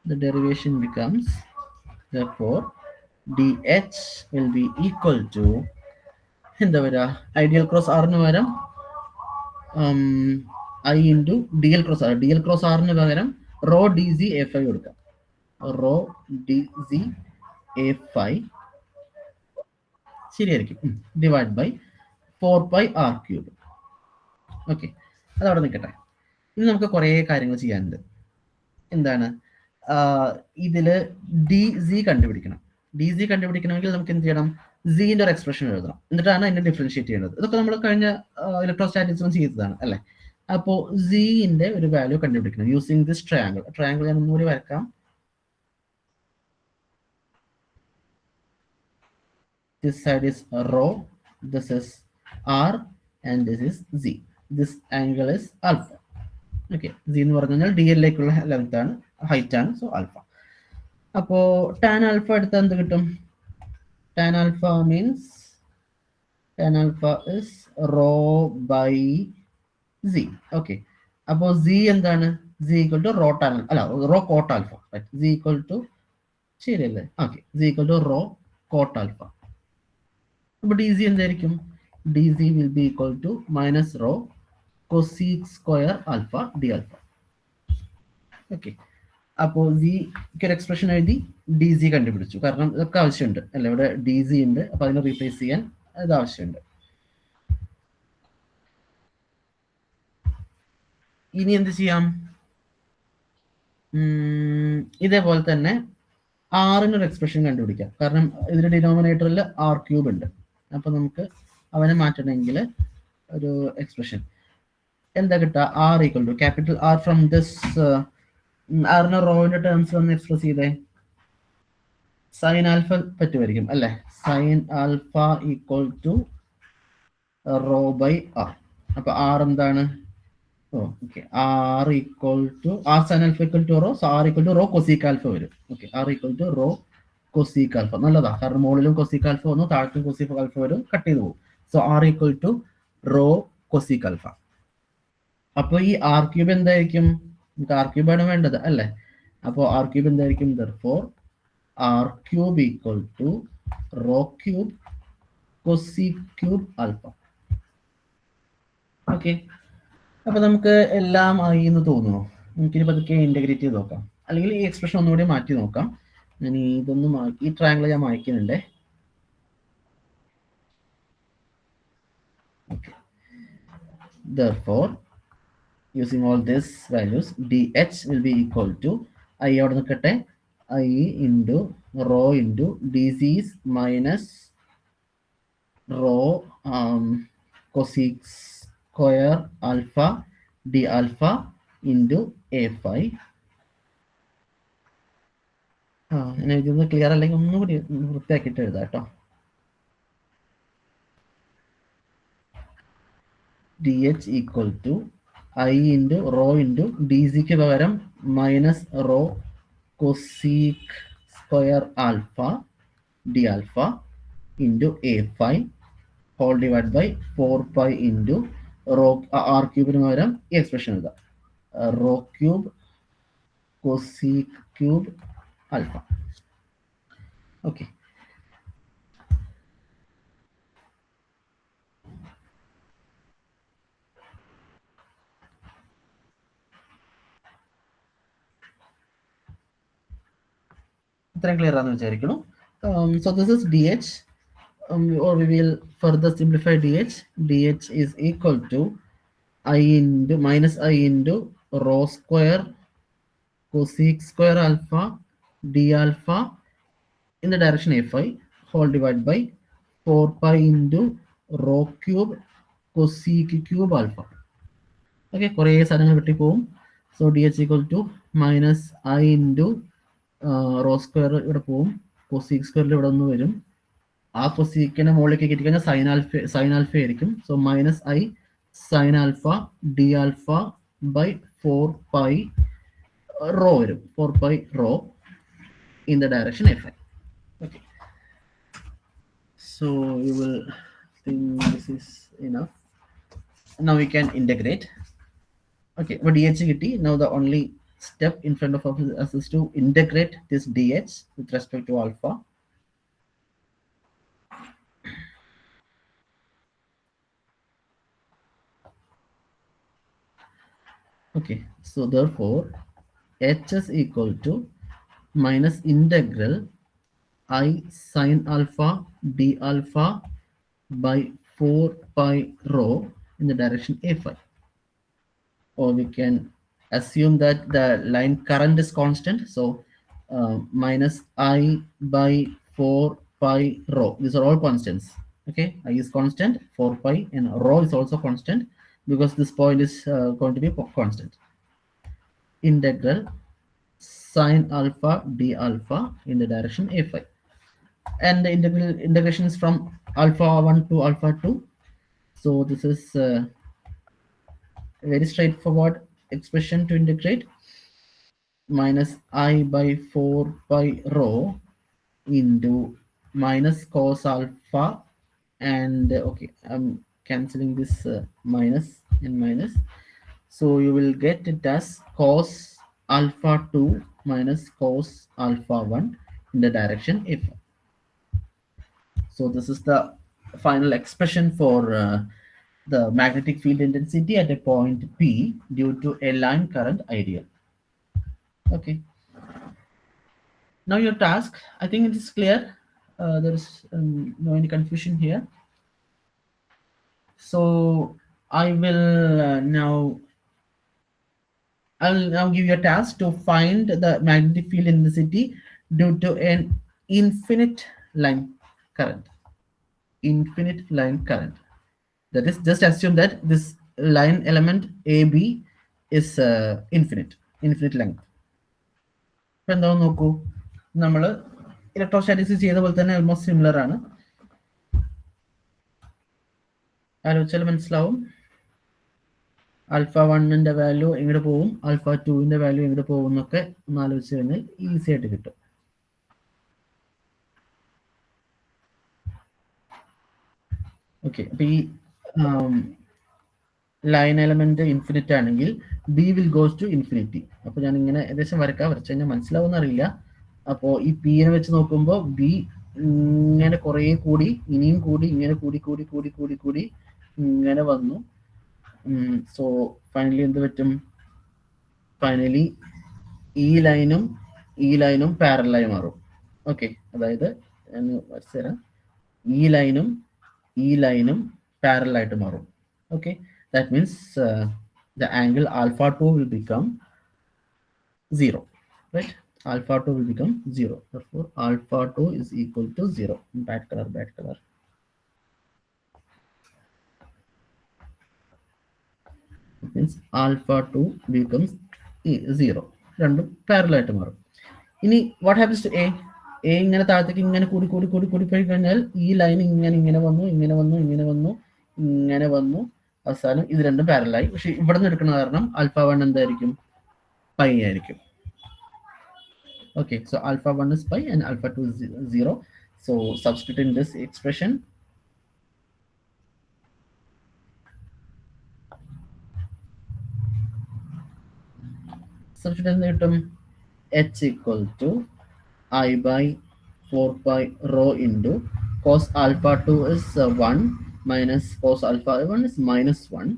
the derivation becomes, therefore dh will be equal to എന്താ വരിക, ഐഡിയൽ ക്രോസ് ആറിന് പകരം I into D L cross R. D L cross ആറിന് പകരം റോ ഡി സി എ 5 കൊടുക്കാം. റോ ഡി സി എ 5 ശരിയായിരിക്കും, ഡിവൈഡ് ബൈ 4πr³. ഓക്കെ, അതവിടെ നിൽക്കട്ടെ. ഇനി നമുക്ക് കുറേ കാര്യങ്ങൾ ചെയ്യാനുണ്ട്. എന്താണ്, ഇതില് ഡി സി കണ്ടുപിടിക്കണം. ഡി സി കണ്ടുപിടിക്കണമെങ്കിൽ നമുക്ക് എന്ത് ചെയ്യണം, സിന്റെ ഒരു എക്സ്പ്രഷൻ എഴുതണം, എന്നിട്ടാണ് അതിനെ ഡിഫറൻഷിയേറ്റ് ചെയ്യുന്നത്. ഇതൊക്കെ നമ്മൾ കഴിഞ്ഞ ഇലക്ട്രോസ്റ്റാറ്റിക്സിലും ചെയ്തതാണ് അല്ലേ. അപ്പോൾ സിന്റെ ഒരു വാല്യൂ കണ്ടുപിടിക്കണം യൂസിങ് ദിസ് ട്രയാങ്കിൾ. ട്രയാങ്കിൾ ഞാൻ ഒന്നുകൂടി വരക്കാം. This side is rho, this is r, and this is z. This angle is alpha. Okay, z എന്ന് പറഞ്ഞു കഴിഞ്ഞാൽ ഡി എല്ലിലേക്കുള്ള ലെങ്ത് ആണ്, ഹൈറ്റ് ആണ്, സോ ആൽഫ. അപ്പോൾ ടാൻ ആൽഫ എടുത്താൽ എന്ത് കിട്ടും? Tan alpha means tan alpha is rho by z. Okay, അപ്പോൾ z എന്താണ്? z equal to rho tan, അല്ല rho cot alpha. z equal to, ശരിയല്ലേ? Okay, z equal to rho cot alpha. അപ്പോൾ D z എന്തായിരിക്കും? D z will be equal to minus rho cosec square alpha D alpha. Okay, അപ്പോൾ സിക്ക് ഒരു expression എഴുതി D C കണ്ടുപിടിച്ചു. കാരണം ഇതൊക്കെ ആവശ്യമുണ്ട് അല്ല, ഇവിടെ ഡി സി ഉണ്ട്, അപ്പോൾ അതിനെ റീപ്ലേസ് ചെയ്യാൻ ഇത് ആവശ്യമുണ്ട്. ഇനി എന്ത് ചെയ്യാം? ഇതേപോലെ തന്നെ ആറിനൊരു എക്സ്പ്രഷൻ കണ്ടുപിടിക്കാം. കാരണം ഇതിന്റെ ഡിനോമിനേറ്ററിൽ r³ ഉണ്ട്. അപ്പൊ നമുക്ക് അവനെ മാറ്റണമെങ്കിൽ ഒരു എക്സ്പ്രഷൻ എന്താ കിട്ടുക? R equal to capital R from this, ആറിന് റോവിന്റെ ടേംസ് ഒന്ന് എക്സ്പ്രസ് ചെയ്തേ. സൈൻ ആൽഫ പറ്റുമായിരിക്കും അല്ലെ? Sine alpha equal to rho by r. അപ്പൊ ആർ എന്താണ്? Okay, r equal to r sine alpha equal to rho, so R equal to rho cosec alpha വരും. Okay, r equal to rho cosec alpha. നല്ലതാ, കാരണം മുകളിലും cosec alpha വന്നു, താഴത്തും cosec alpha വരും, cut ചെയ്ത് പോകും. So R equal to rho cosec alpha. അപ്പൊ ഈ r³ എന്തായിരിക്കും? നമുക്ക് r³ ആണ് വേണ്ടത് അല്ലേ? അപ്പോൾ r³ എന്തായിരിക്കും? therefore r³ equal to rho cube cosec cube alpha. Okay, അപ്പൊ നമുക്ക് എല്ലാം ആയി എന്ന് തോന്നുന്നു. നമുക്കിനി പതുക്കെ ഇന്റഗ്രേറ്റ് ചെയ്ത് നോക്കാം, അല്ലെങ്കിൽ ഈ എക്സ്പ്രഷൻ ഒന്നുകൂടി മാറ്റി നോക്കാം. ഞാൻ ഇതൊന്നും ഈ ട്രയാങ്കിൾ ഞാൻ മായ്ക്കുന്നുണ്ട്. Okay, therefore using all these values dh will be equal to I അവിടെ നിൽക്കട്ടെ, I into rho into dc is minus rho cosec square alpha d alpha into a5. ഞാൻ ഇതൊന്ന് ക്ലിയർ അല്ലെങ്കിൽ ഒന്നുകൂടി വൃത്തിയാക്കിയിട്ട് എഴുതാം കേട്ടോ. dh equal to I into rho into D സിക്ക് പകരം minus rho cosec square alpha D alpha into a5 whole divide by 4π into rho r³ പകരം ഈ എക്സ്പ്രഷൻ എഴുതാം, rho cube cosec cube alpha. Okay, ഇത്രയും ക്ലിയർ ആണെന്ന് വിചാരിക്കുന്നു. So this is dh, or we will further simplify dh. dh is equal to I into minus I into rho square cosec square alpha d alpha in the direction a5 whole divided by 4π into rho cube cosec cube alpha. Okay, കുറേ സാധനങ്ങൾ കിട്ടിപ്പോവും. So dh equal to minus I into rho square ഇവിടെ പോവും, cosec സ്ക്വയറിൽ ഇവിടെ ഒന്ന് വരും. ആ കൊസീക്കിനെ മുകളിലേക്ക് കയറ്റിക്കഴിഞ്ഞാൽ സൈൻ ആൽഫ ആയിരിക്കും. So minus I sine alpha D alpha by 4 pi rho വരും. 4 pi rho in the direction fi. Okay. So you will think this is enough. Now we can integrate. Okay, but dh kitty. Now the only step in front of us is to integrate this dh with respect to alpha. Okay, so therefore h is equal to minus integral I sine alpha d alpha by 4 pi rho in the direction a phi. Or we can assume that the line current is constant. So minus I by 4 pi rho. These are all constants. Okay, I is constant, 4 pi, and rho is also constant because this point is going to be constant. Integral sine alpha d alpha in the direction a phi. And the integration is from alpha 1 to alpha 2. So this is a very straightforward expression to integrate. Minus I by 4 pi rho into minus cos alpha, and okay, I'm cancelling this minus and minus. So you will get it as cos alpha 2 minus cos alpha 1 in the direction if. So this is the final expression for the magnetic field intensity at a point P due to a line current ideal. Okay. Now your task, I think it is clear. There is no any confusion here. So I will now give you a task to find the magnetic field intensity due to an infinite line current. Infinite line current. That is, just assume that this line element AB is infinite length. ഇപ്പൊ എന്താന്ന് നോക്കൂ, നമ്മൾ electrostatics ചെയ്ത പോലെ തന്നെ almost similar ആണ്. ആലോചിച്ചാൽ മനസ്സിലാവും. ആൽഫ 1ന്റെ വാല്യൂ എങ്ങോട്ട് പോകും, ആൽഫ 2ന്റെ വാല്യൂ എങ്ങോട്ട് പോകും എന്നൊക്കെ ഒന്ന് ആലോചിച്ച് കഴിഞ്ഞാൽ ഈസി ആയിട്ട് കിട്ടും. ഓക്കെ, അപ്പൊ ഈ ലൈൻ എലമെന്റ് ഇൻഫിനിറ്റ് ആണെങ്കിൽ B will goes to infinity. അപ്പൊ ഞാൻ ഇങ്ങനെ ഏകദേശം വരച്ചു കഴിഞ്ഞാൽ മനസ്സിലാവുന്ന അറിയില്ല. അപ്പോ ഈ പിനെ വെച്ച് നോക്കുമ്പോൾ ബി ഇങ്ങനെ കുറെ കൂടി ഇനിയും കൂടി ഇങ്ങനെ കൂടി കൂടി കൂടി കൂടി കൂടി ഇങ്ങനെ വന്നു. സോ ഫൈനലി എന്ത് പറ്റും, ഫൈനലി ഈ ലൈനും പാരലായി മാറും. ഓക്കെ, അതായത് വരച്ചു തരാം, ഈ ലൈനും പാരലായിട്ട് മാറും. Okay, that means the angle alpha 2 will become 0, right? Alpha 2 will become 0. Therefore alpha 2 is equal to 0. Bad color. It means alpha 2 becomes 0. രണ്ടും പാരലൽ ആയിട്ട് മാറും. ഇനി what happens to a ഇങ്ങനെ താഴത്തേക്ക് ഇങ്ങനെ കൂടി പോയി കഴിഞ്ഞാൽ ഈ ലൈൻ ഇങ്ങനെ വന്നു അവസാനം ഇത് രണ്ടും പാരലായി. പക്ഷെ ഇവിടെ നിന്ന് എടുക്കുന്ന കാരണം ആൽഫ 1 എന്തായിരിക്കും, പൈ ആയിരിക്കും. Okay, so alpha 1 is pi and alpha 2 is 0. So substitute in this expression. Substitute in the h equal to I by 4 pi rho into cos alpha 2 is 1 minus cos alpha 1 is minus 1.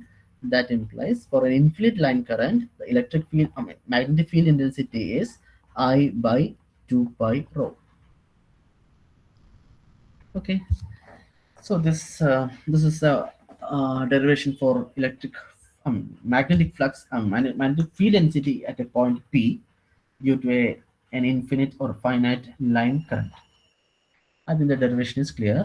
That implies for an infinite line current, the electric field, magnetic field intensity is I by 2 pi rho. Okay, so this is a derivation for electric magnetic flux, magnetic field density at a point P due to an infinite or finite line current. I think the derivation is clear.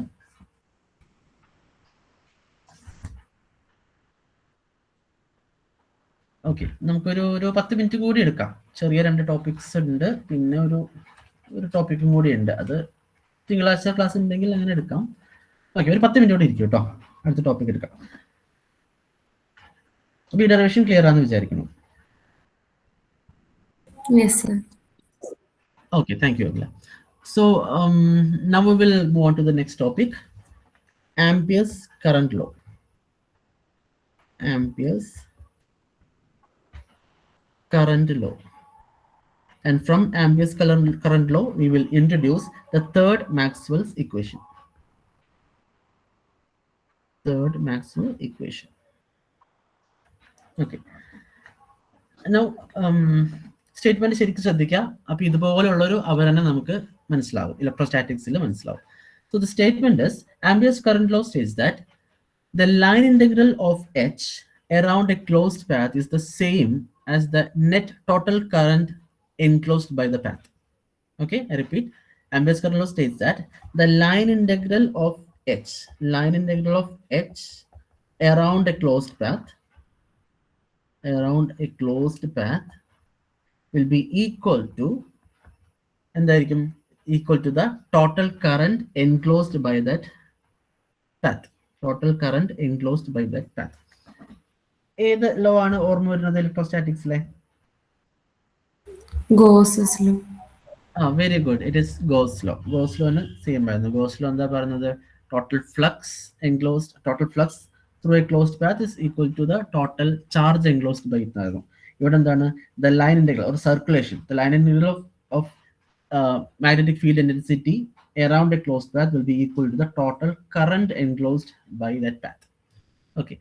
Okay, നമുക്കൊരു 10 minute കൂടി എടുക്കാം. ചെറിയ 2 topics ഉണ്ട്, പിന്നെ ഒരു ടോപ്പിക്കും കൂടി ഉണ്ട്. അത് തിങ്കളാഴ്ച ക്ലാസ് ഉണ്ടെങ്കിൽ അങ്ങനെ എടുക്കാം. ഓക്കെ, ഒരു 10 മിനിറ്റ് കൂടി ഇരിക്കും കേട്ടോ. അടുത്ത ടോപ്പിക് എടുക്കാം. അപ്പോൾ ഈ ഡെറിവേഷൻ ക്ലിയർ ആണെന്ന് വിചാരിക്കുന്നു. Yes, sir. Okay, thank you, Agla. So now we will move on to the next topic, Ampere's current law. Ampere's current law. And from Ampere's current law, we will introduce the third Maxwell's equation. Third Maxwell equation. Okay. Now, statement ശരിക്കും ശ്രദ്ധിക്കുക. അപ്പോൾ ഇതുപോലുള്ളൊരു അവതരണം നമുക്ക് മനസ്സിലാവും, ഇലക്ട്രോസ്റ്റാറ്റിക്സിൽ മനസ്സിലാവും. So the statement is, Ampere's current law states that the line integral of H around a closed path is the same as the net total current enclosed by the path. Okay, I repeat. Ampere's current law states that the line integral of H around a closed path will be equal to the total current enclosed by that path. ഏത് law ആണ് ഓർമ്മ വരുന്നത് ഇലക്ട്രോസ്റ്റാറ്റിക്സിലെ? Gauss's law. Very good, it is Gauss law. Gauss ലോന് same ആയിരുന്നു. Gauss law എന്താ പറയുന്നത്? Total flux through a closed path is equal to the total charge enclosed by ഇതായിരുന്നു. ഇവിടെ എന്താണ്? The line integral or circulation, the line integral of magnetic field intensity around a closed path will be equal to the total current enclosed by that path. Okay,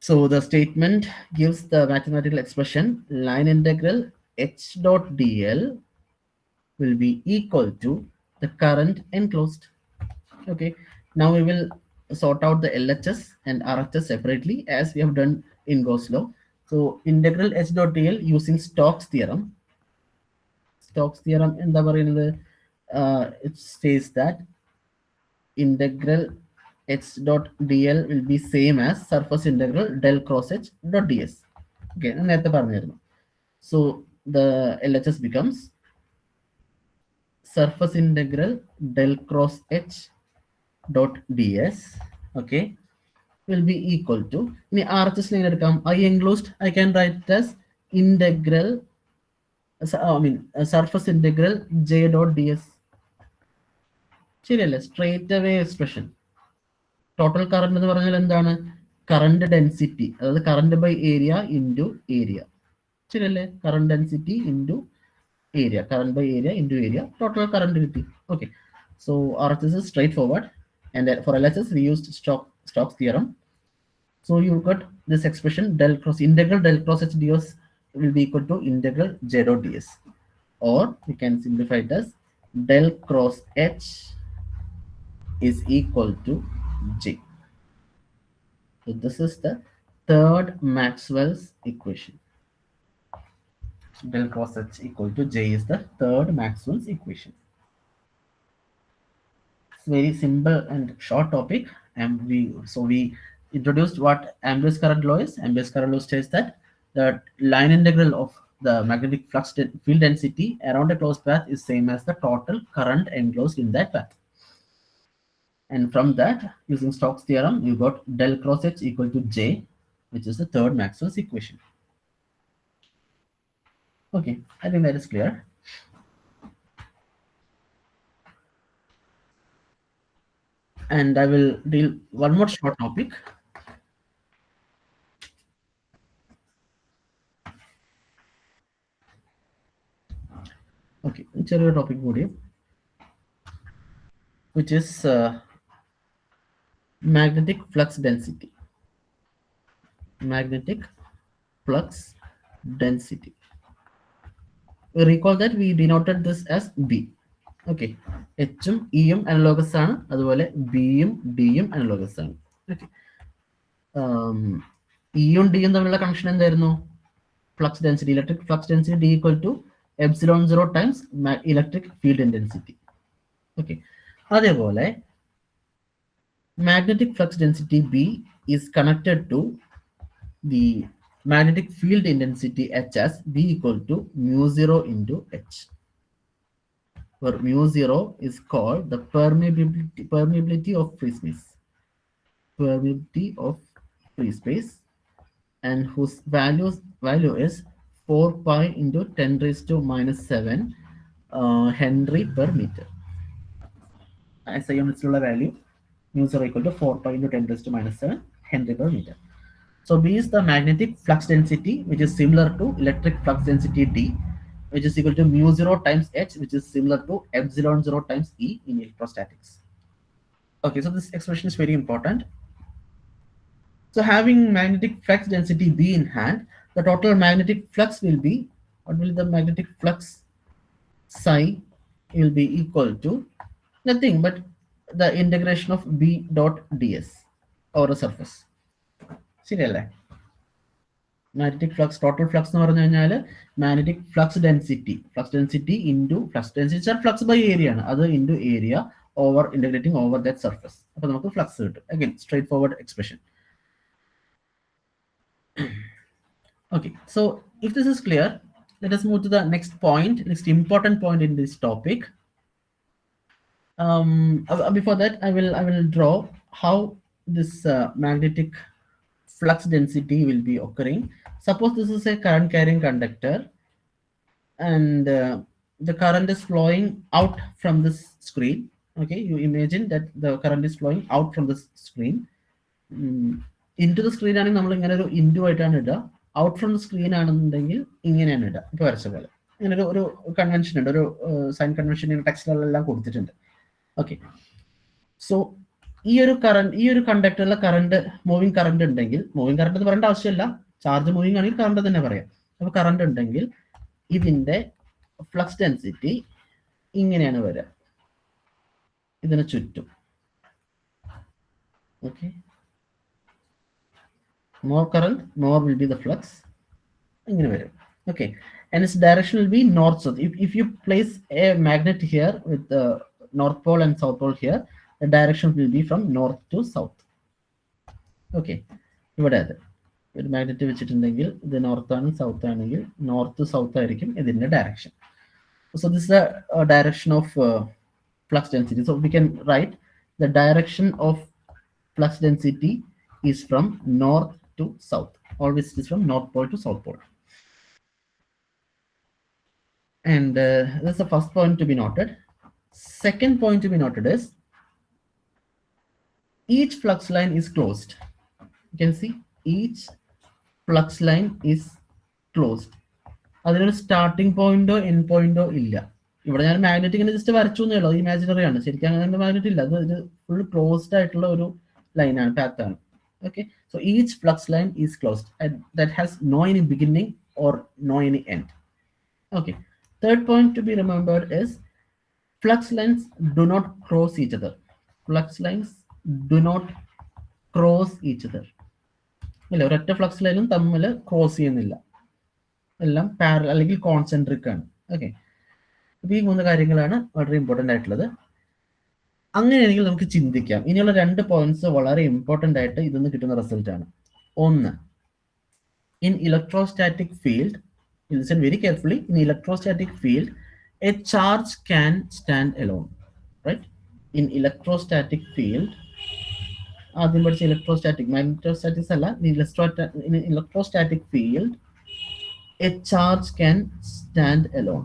so the statement gives the mathematical expression line integral H dot dl will be equal to the current enclosed. Okay, now we will sort out the LHS and RHS separately as we have done in Gauss law. So integral H dot dl using Stokes theorem എന്താ പറയുന്നത്? It says that integral H dot dl will be same as surface integral del cross H dot ds. Okay, നേരത്തെ പറഞ്ഞിരുന്നു. So the LHS becomes surface integral del cross H dot ds. Okay, will be equal to, ഇനി RHS എടുക്കാം. I enclosed I can write it as integral surface integral J dot ds. ശരിയല്ലേ? Straight away expression. Total current എന്ന് പറഞ്ഞാൽ എന്താണ്? Current density, അതായത് current by area into area. ശരിയല്ലേ? Current density into area, current by area into area, total current കിട്ടി. Okay, so RHS is straightforward, and for LHS we used Stokes theorem. So you got this expression integral del cross H ds will be equal to integral J dot ds, or we can simplify it as del cross H is equal to J. So this is the third Maxwell's equation. Del cross H equal to J is the third Maxwell's equation. It's very simple and short topic, and we introduced what Ampere's current law is. Ampere's current law states that the line integral of the magnetic flux field density around a closed path is same as the total current enclosed in that path. And from that, using Stokes theorem, you got del cross H equal to J, which is the third Maxwell's equation. Okay, I think that is clear. And I will deal one more short topic. Okay, ചെറിയൊരു topic കൂടി, which is magnetic flux density. We recall that we denoted this as B. Okay, H ഉം E ഉം analogous ആണ്, അതുപോലെ B യും D യും analogous ആണ്. Okay, E യും D യും തമ്മിലുള്ള കണക്ഷൻ എന്തായിരുന്നു? Flux density, electric flux density D equal to epsilon 0 times electric field intensity. Okay, അതേപോലെ magnetic flux density B is connected to the magnetic field intensity H as V equal to mu 0 into H, where mu 0 is called the permeability of free space. Permeability of free space, and whose value is 4 pi into 10 raised to minus 7 Henry per meter. SI units value, mu 0 equal to 4 pi into 10 raised to minus 7 Henry per meter. So B is the magnetic flux density, which is similar to electric flux density D, which is equal to mu 0 times H, which is similar to epsilon 0 times E in electrostatics. Okay, so this expression is very important. So having magnetic flux density B in hand, the total magnetic flux will be, what will the magnetic flux psi will be equal to nothing but the integration of B dot ds over a surface. ശരിയല്ലേ? Magnetic flux, total flux എന്ന് പറഞ്ഞു കഴിഞ്ഞാൽ magnetic flux density into flux density flux by area ആണ്, അത് into area over integrating over that surface. അപ്പൊ നമുക്ക് flux കിട്ടും. Again straight forward expression. Okay, so if this is clear, let us move to the next point, next important point in this topic. Before that, I will draw how this magnetic flux density will be occurring. Suppose this is a current carrying conductor, and the current is flowing out from this screen. Okay, you imagine that the current is flowing out from the screen. Into the screen ആണെങ്കിൽ നമ്മൾ ഇങ്ങനെ ഒരു into ആയിട്ടാണ് ഇടുക. Out from the screen ആണെന്നുണ്ടെങ്കിൽ ഇങ്ങനെയാണ് ഇടുക. ഇപ്പോൾ വരച്ച പോലെ ഇങ്ങനെ ഒരു കൺവെൻഷൻ ഉണ്ട്, ഒരു സൈൻ കൺവെൻഷൻ ടെക്സ്റ്റിലെല്ലാം കൊടുത്തിട്ടുണ്ട്. ഓക്കെ, സോ ഈ ഒരു കണ്ടക്ടറിലെ കറണ്ട്, മൂവിങ് കറണ്ട് ഉണ്ടെങ്കിൽ, മൂവിങ് കറണ്ട് എന്ന് പറയേണ്ട ആവശ്യമില്ല, ചാർജ് മൂവിങ് ആണെങ്കിൽ കറണ്ട് തന്നെ പറയാം. അപ്പോൾ കറണ്ട് ഉണ്ടെങ്കിൽ ഇതിന്റെ ഫ്ലക്സ് ഡെൻസിറ്റി ഇങ്ങനെയാണ് വരിക, ഇതിന് ചുറ്റും. Okay, more current, more will be the flux. Okay, and its direction will be north south. If you place a magnet here with the north pole and south pole here, the direction will be from north to south. Okay, ഇവിടെ അത് ഒരു magnet വെച്ചിട്ടുണ്ടെങ്കിൽ ഇത് north ആണ്, south ആണെങ്കിൽ north to south ആയിരിക്കും ഇതിന്റെ direction. So this is the direction of flux density. So we can write the direction of flux density is from north to south. Always it is from north pole to south pole. And that's the first point to be noted. Second point to be noted is each flux line is closed. You can see each flux line is closed. അതിനൊരു starting പോയിന്റോ end പോയിന്റോ ഇല്ല. ഇവിടെ ഞാൻ magnet ഇങ്ങനെ just വരച്ചു എന്നേ ഉള്ളൂ, imaginary ആണ്, ശരിക്കും അങ്ങനെ മാഗ്നറ്റ് ഇല്ല, അത് ഫുൾ ക്ലോസ്ഡ് ആയിട്ടുള്ള ഒരു ലൈനാണ്, പാത്താണ്. Okay, so each flux line is closed and that has no any beginning or no any end. Okay, third point to be remembered is flux lines do not cross each other. Flux lines do not cross each other. ഇല്ല, ഒരൊറ്റ flux ലൈനും തമ്മിൽ cross ചെയ്യുന്നില്ല, എല്ലാം parallel അല്ലെങ്കിൽ concentric ആണ്. Okay, അപ്പോൾ ഈ 3 കാര്യങ്ങളാണ് വളരെ ഇമ്പോർട്ടൻ്റ് ആയിട്ടുള്ളത്. അങ്ങനെയാണെങ്കിൽ നമുക്ക് ചിന്തിക്കാം. ഇനിയുള്ള 2 പോയിന്റ്സ് വളരെ ഇമ്പോർട്ടൻ്റ് ആയിട്ട് ഇതൊന്ന് കിട്ടുന്ന റിസൾട്ട് ആണ്. ഒന്ന്, in electrostatic field, listen very carefully, in electrostatic field a charge can stand alone. Right, in electrostatic field, ആദ്യം പഠിച്ച ഇലക്ട്രോസ്റ്റാറ്റിക്, മാഗ്നറ്റോസ്റ്റാറ്റിക്സ് അല്ല, in electrostatic field a charge can stand alone.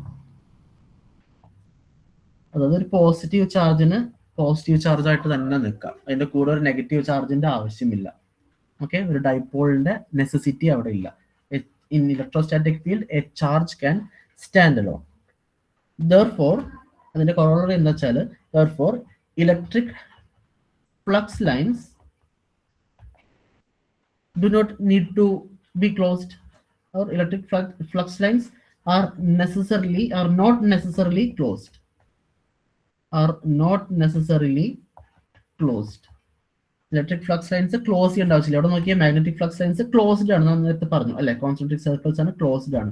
അതായത് ഒരു പോസിറ്റീവ് ചാർജിന് പോസിറ്റീവ് ചാർജ് ആയിട്ട് തന്നെ നിൽക്കാം, അതിന്റെ കൂടെ ഒരു നെഗറ്റീവ് ചാർജിന്റെ ആവശ്യമില്ല. ഓക്കെ, ഒരു ഡൈപോളിന്റെ നെസസിറ്റി അവിടെ ഇല്ല. In electrostatic field a charge can stand alone. Therefore, അതിന്റെ കൊറോളറി എന്താ വെച്ചാൽ, therefore electric flux lines do not need to be closed, or electric flux lines are not necessarily closed. Electric flux lines close ചെയ്യേണ്ട ആവശ്യമില്ല. അവിടെ നോക്കിയാൽ magnetic flux lines closed ആണ്, ഞാൻ നേരത്തെ പറഞ്ഞു അല്ലെ, കോൺസെൻട്രിക് സർക്കിൾസ് ആണ്, ക്ലോസ്ഡ് ആണ്.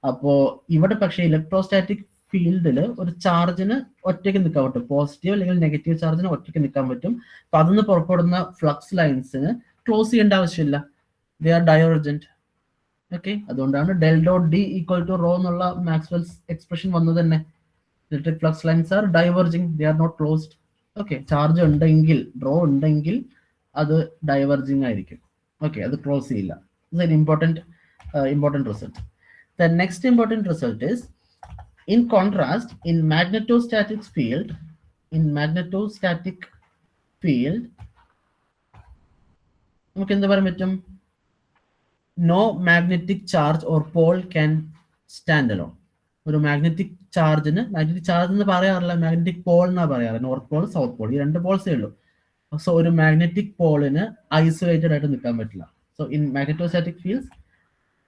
അപ്പോൾ ഇവിടെ പക്ഷേ ഇലക്ട്രോസ്റ്റാറ്റിക് ഫീൽഡിൽ ഒരു ചാർജിന് ഒറ്റയ്ക്ക് നിൽക്കാൻ പറ്റും, പോസിറ്റീവ് അല്ലെങ്കിൽ നെഗറ്റീവ് ചാർജിന് ഒറ്റയ്ക്ക് നിൽക്കാൻ പറ്റും. അപ്പൊ അതിന് പുറപ്പെടുന്ന ഫ്ലക്സ് ലൈൻസിന് ക്ലോസ് ചെയ്യേണ്ട ആവശ്യമില്ല, ദേ ആർ ഡൈവർജന്റ്. ഓക്കെ, അതുകൊണ്ടാണ് del dot D equal to rho എന്നുള്ള മാക്സ്വെൽസ് എക്സ്പ്രഷൻ വന്നത് തന്നെ. Electric flux lines are diverging, they are not closed. Okay, charge ഉണ്ടെങ്കിൽ, റോ ഉണ്ടെങ്കിൽ അത് ഡൈവർജിങ് ആയിരിക്കും. ഓക്കെ, അത് ക്ലോസ് ചെയ്യില്ല. It's an important result. The next important result is, in contrast, in magnetostatic field, നമുക്ക് എന്താ പറയാൻ പറ്റും? No magnetic charge or pole can stand alone. ഒരു മാഗ്നറ്റിക് ചാർജിന്, മാഗ്നറ്റിക് ചാർജ് എന്ന് പറയാറില്ല, മാഗ്നറ്റിക് പോൾ എന്നാ പറയാറ്. നോർത്ത് പോൾ, സൗത്ത് പോൾ, ഈ രണ്ട് പോൾസേ ഉള്ളൂ. സോ ഒരു മാഗ്നറ്റിക് പോളിന് ഐസൊലേറ്റഡ് ആയിട്ട് നിൽക്കാൻ പറ്റില്ല. So in magnetostatic fields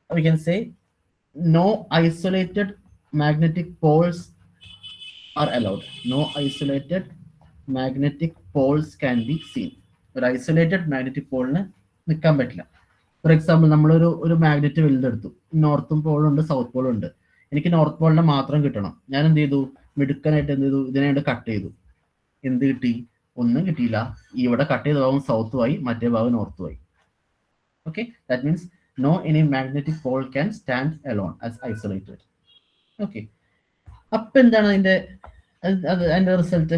we can say no isolated magnetic poles are allowed. No isolated magnetic poles can be seen. ഒരു ഐസൊലേറ്റഡ് മാഗ്നറ്റിക് പോളിന് നിൽക്കാൻ പറ്റില്ല. ഫോർ എക്സാമ്പിൾ, നമ്മളൊരു മാഗ്നറ്റ് വലുതെടുത്തു, നോർത്തും പോളും ഉണ്ട്, സൗത്ത് പോളും ഉണ്ട്. എനിക്ക് നോർത്ത് പോളിനെ മാത്രം കിട്ടണം. ഞാൻ എന്ത് ചെയ്തു? മിടുക്കനായിട്ട് എന്ത് ചെയ്തു? ഇതിനായിട്ട് കട്ട് ചെയ്തു. എന്ത് കിട്ടി? ഒന്നും കിട്ടിയില്ല. ഇവിടെ കട്ട് ചെയ്ത ഭാഗം സൗത്തുമായി, മറ്റേ ഭാഗം നോർത്തുമായി. Okay, that means no any magnetic pole can stand alone as isolated. Okay, അപ്പൊ എന്താണ് അതിന്റെ result?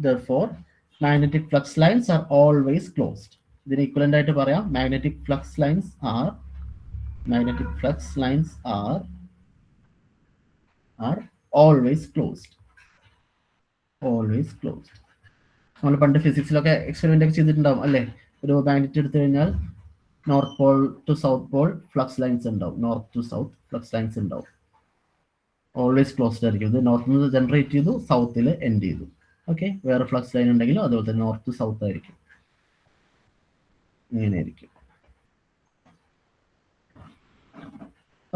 Therefore magnetic flux lines are always closed. ഇതിന് equivalent ആയിട്ട് പറയാം, magnetic flux lines are always closed. നമ്മൾ പണ്ട് ഫിസിക്സിലൊക്കെ എക്സ്പെരിമെന്റ് ഒക്കെ ചെയ്തിട്ടുണ്ടാവും അല്ലേ? ഒരു മാഗ്നറ്റ് എടുത്തു കഴിഞ്ഞാൽ north pole to south pole flux lines ഉണ്ടാവും, north to south flux lines ഉണ്ടാവും. ഓൾവേസ് ക്ലോസ്ഡ് ആയിരിക്കും. ഇത് നോർത്തിൽ നിന്ന് ജനറേറ്റ് ചെയ്തു, സൗത്തിൽ എൻഡ് ചെയ്തു. ഓക്കെ, വേറെ ഫ്ലക്സ് ലൈൻ ഉണ്ടെങ്കിലും അതുപോലെ തന്നെ നോർത്ത് ടു സൗത്ത് ആയിരിക്കും, ഇങ്ങനെ ആയിരിക്കും.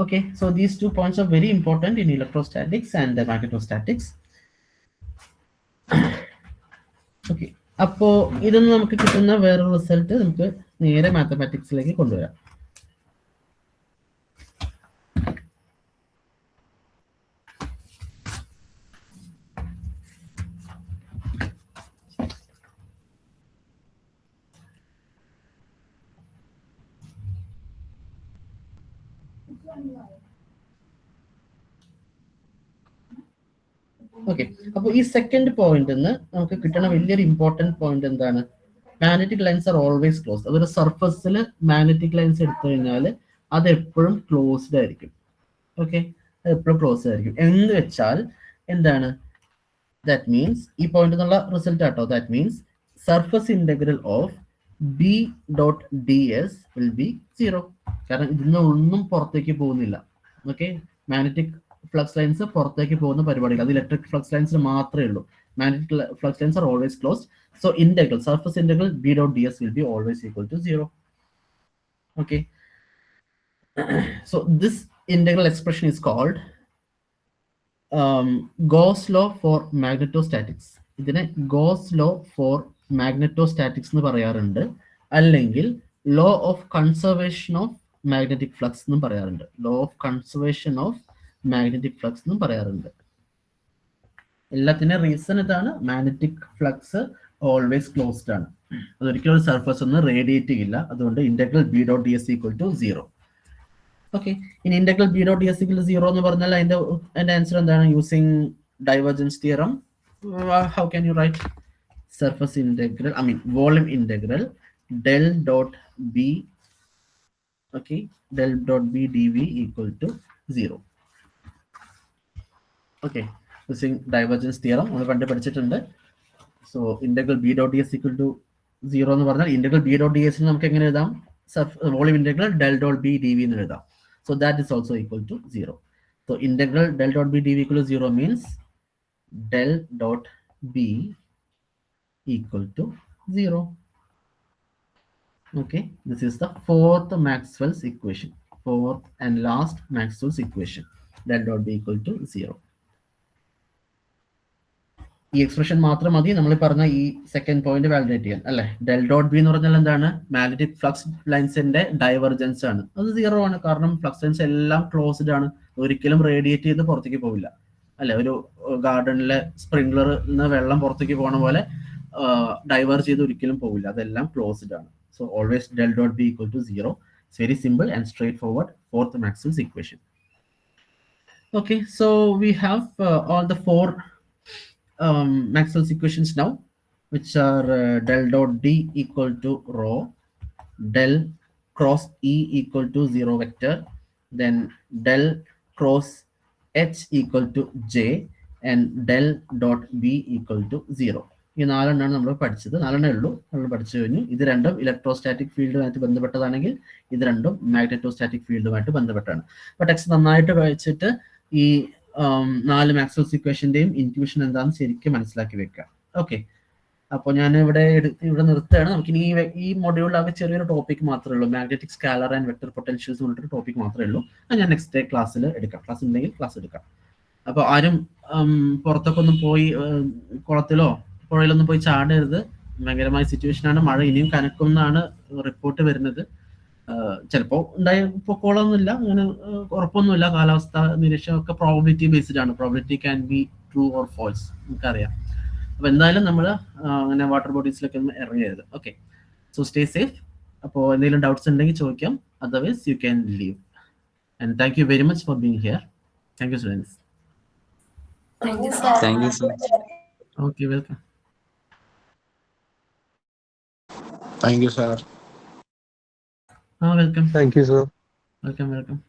Okay, so these two points are very important in electrostatics and magnetostatics. Okay, അപ്പോ ഇതൊന്ന് നമുക്ക് കിട്ടുന്ന വേറൊരു റിസൾട്ട് നമുക്ക് നേരെ മാത്തമാറ്റിക്സിലേക്ക് കൊണ്ടുവരാം. ഓക്കെ, അപ്പൊ ഈ സെക്കൻഡ് പോയിന്റ് നമുക്ക് കിട്ടുന്ന വലിയൊരു ഇമ്പോർട്ടൻറ്റ് പോയിന്റ് എന്താണ്? Magnetic lines are always closed. അതൊരു സർഫസിൽ മാഗ്നറ്റിക് ലൈൻസ് എടുത്തു കഴിഞ്ഞാൽ അത് എപ്പോഴും ക്ലോസ്ഡ് ആയിരിക്കും. ഓക്കെ, അത് എപ്പോഴും ക്ലോസ്ഡ് ആയിരിക്കും എന്ന് വെച്ചാൽ എന്താണ്? ദാറ്റ് മീൻസ് ഈ പോയിന്റ് എന്നുള്ള റിസൾട്ട് ആട്ടോ. That means surface integral of B dot D S will be 0. കാരണം ഇതിന്ന് ഒന്നും പുറത്തേക്ക് പോകുന്നില്ല. ഓക്കെ, മാഗ്നറ്റിക് ഫ്ലക്സ് ലൈൻസ് പുറത്തേക്ക് പോകുന്ന പരിപാടിയില്ല. അത് ഇലക്ട്രിക് ഫ്ലക്സ് ലൈൻസിന് മാത്രമേ ഉള്ളൂ. Magnetic flux lines are always closed. So surface integral B dot ds will be always equal to 0. Okay. So this integral expression is called Gauss law for magnetostatics. ഇതിനെ Gauss law for magnetostatics എന്ന് പറയാറുണ്ട്. അല്ലെങ്കിൽ law of conservation of magnetic flux എന്നും പറയാറുണ്ട്. Law of conservation of magnetic flux എന്നും പറയാറുണ്ട്. എല്ലാത്തിനും reason ഇതാണ്, മാഗ്നറ്റിക് ഫ്ലക്സ് ഓൾവേസ് ക്ലോസ്ഡ് ആണ്. അതൊരിക്കലും ഒരു സർഫസ് ഒന്നും റേഡിയേറ്റ് ചെയ്യില്ല. അതുകൊണ്ട് integral B dot D S equal to 0. Okay, ഇനി integral B dot D S equal to 0 എന്ന് പറഞ്ഞാൽ അതിന്റെ ആൻസർ എന്താണ്? Using divergence theorem. How can you write surface integral, volume integral del dot B, okay, del dot B D V equal to 0. Okay, using divergence theorem നമ്മൾ പണ്ട് പഠിച്ചിട്ടുണ്ട്. So integral B dot D S equal to 0 എന്ന് പറഞ്ഞാൽ integral B dot D S നമുക്ക് എങ്ങനെ എഴുതാം? Volume integral del dot B D V എന്ന് എഴുതാം. So that is also equal to 0. So integral del dot B D V equal to 0 means del dot B equal to 0. Okay, this is the fourth Maxwell's equation, fourth and last Maxwell's equation. Del dot b equal to 0. ഈ expression മാത്രം മതി നമ്മൾ പറഞ്ഞ ഈ second point validate ചെയ്യാൻ അല്ലെ. Del dot B എന്ന് പറഞ്ഞാൽ എന്താണ്? മാഗ്നറ്റിക് ഫ്ലക്സ് ലൈൻസിന്റെ ഡൈവർജൻസ് ആണ്. അത് 0 ആണ്. കാരണം ഫ്ലക്സ് ലൈൻസ് എല്ലാം ക്ലോസ്ഡ് ആണ്, ഒരിക്കലും റേഡിയേറ്റ് ചെയ്ത് പുറത്തേക്ക് പോവില്ല അല്ലെ. ഒരു ഗാർഡനിലെ സ്പ്രിംഗ്ലറിന്ന് വെള്ളം പുറത്തേക്ക് പോണ പോലെ ഡൈവേർജ് ചെയ്ത് ഒരിക്കലും പോവില്ല. അതെല്ലാം ക്ലോസ്ഡ് ആണ്. So always del dot b equal to 0. It's very simple and straightforward. fourth Maxwell's equation. Okay, so we have all the four Maxwell's equations now, which are del dot D equal to rho, del cross E equal to 0 vector, then del cross H equal to J, and del dot B equal to 0. ഈ നാലെണ്ണമാണ് നമ്മൾ പഠിച്ചത്. നാലെണ്ണേ ഉള്ളൂ, നമ്മൾ പഠിച്ചു കഴിഞ്ഞു. ഇത് രണ്ടും electrostatic ഫീൽഡുമായിട്ട് ബന്ധപ്പെട്ടതാണെങ്കിൽ ഇത് രണ്ടും മാഗ്നറ്റോസ്റ്റാറ്റിക് ഫീൽഡുമായിട്ട് ബന്ധപ്പെട്ടാണ്. അപ്പോൾ ടെക്സ്റ്റ് നന്നായിട്ട് വായിച്ചിട്ട് ഈ 4 മാക്സ്വെൽസ് ഇക്വേഷന്റെയും ഇൻറ്റ്യൂഷൻ എന്താണെന്ന് ശരിക്കും മനസ്സിലാക്കി വെക്കുക. ഓക്കെ, അപ്പോൾ ഞാൻ ഇവിടെ നിർത്തുകയാണ്. നമുക്കിനി ഈ മൊഡ്യൂളിലാകെ ചെറിയൊരു ടോപ്പിക് മാത്രമേ ഉള്ളൂ, magnetic scalar and vector potentials പറഞ്ഞിട്ടൊരു ടോപ്പിക് മാത്രമേ ഉള്ളൂ. അത് ഞാൻ നെക്സ്റ്റ് ക്ലാസ്സിൽ എടുക്കാം. ക്ലാസ് ഉണ്ടെങ്കിൽ ക്ലാസ് എടുക്കാം. അപ്പോൾ ആരും പുറത്തൊക്കെ ഒന്നും പോയി കുളത്തിലോ പുഴയിലൊന്നും പോയി ചാടരുത്. ഭയങ്കരമായ സിറ്റുവേഷനാണ്. മഴ ഇനിയും കനക്കുമെന്നാണ് റിപ്പോർട്ട് വരുന്നത്. ചിലപ്പോൾ പൊക്കോളൊന്നുമില്ല, അങ്ങനെ ഉറപ്പൊന്നുമില്ല. കാലാവസ്ഥ നിരീക്ഷണമൊക്കെ പ്രോബബിലിറ്റി ബേസ്ഡ് ആണ്. Probability can be true or false, നമുക്കറിയാം. അപ്പോൾ എന്തായാലും നമ്മൾ അങ്ങനെ വാട്ടർ ബോഡീസിലൊക്കെ ഒന്നും ഇറങ്ങരുത്. Okay, so stay safe. അപ്പോൾ എന്തെങ്കിലും ഡൗട്ട്സ് ഉണ്ടെങ്കിൽ ചോദിക്കാം, otherwise you can leave. And thank you very much for being here. Thank you students. Thank you, sir. Thank you, sir. Okay, welcome. Thank you, sir. Welcome. Thank you, sir. Welcome.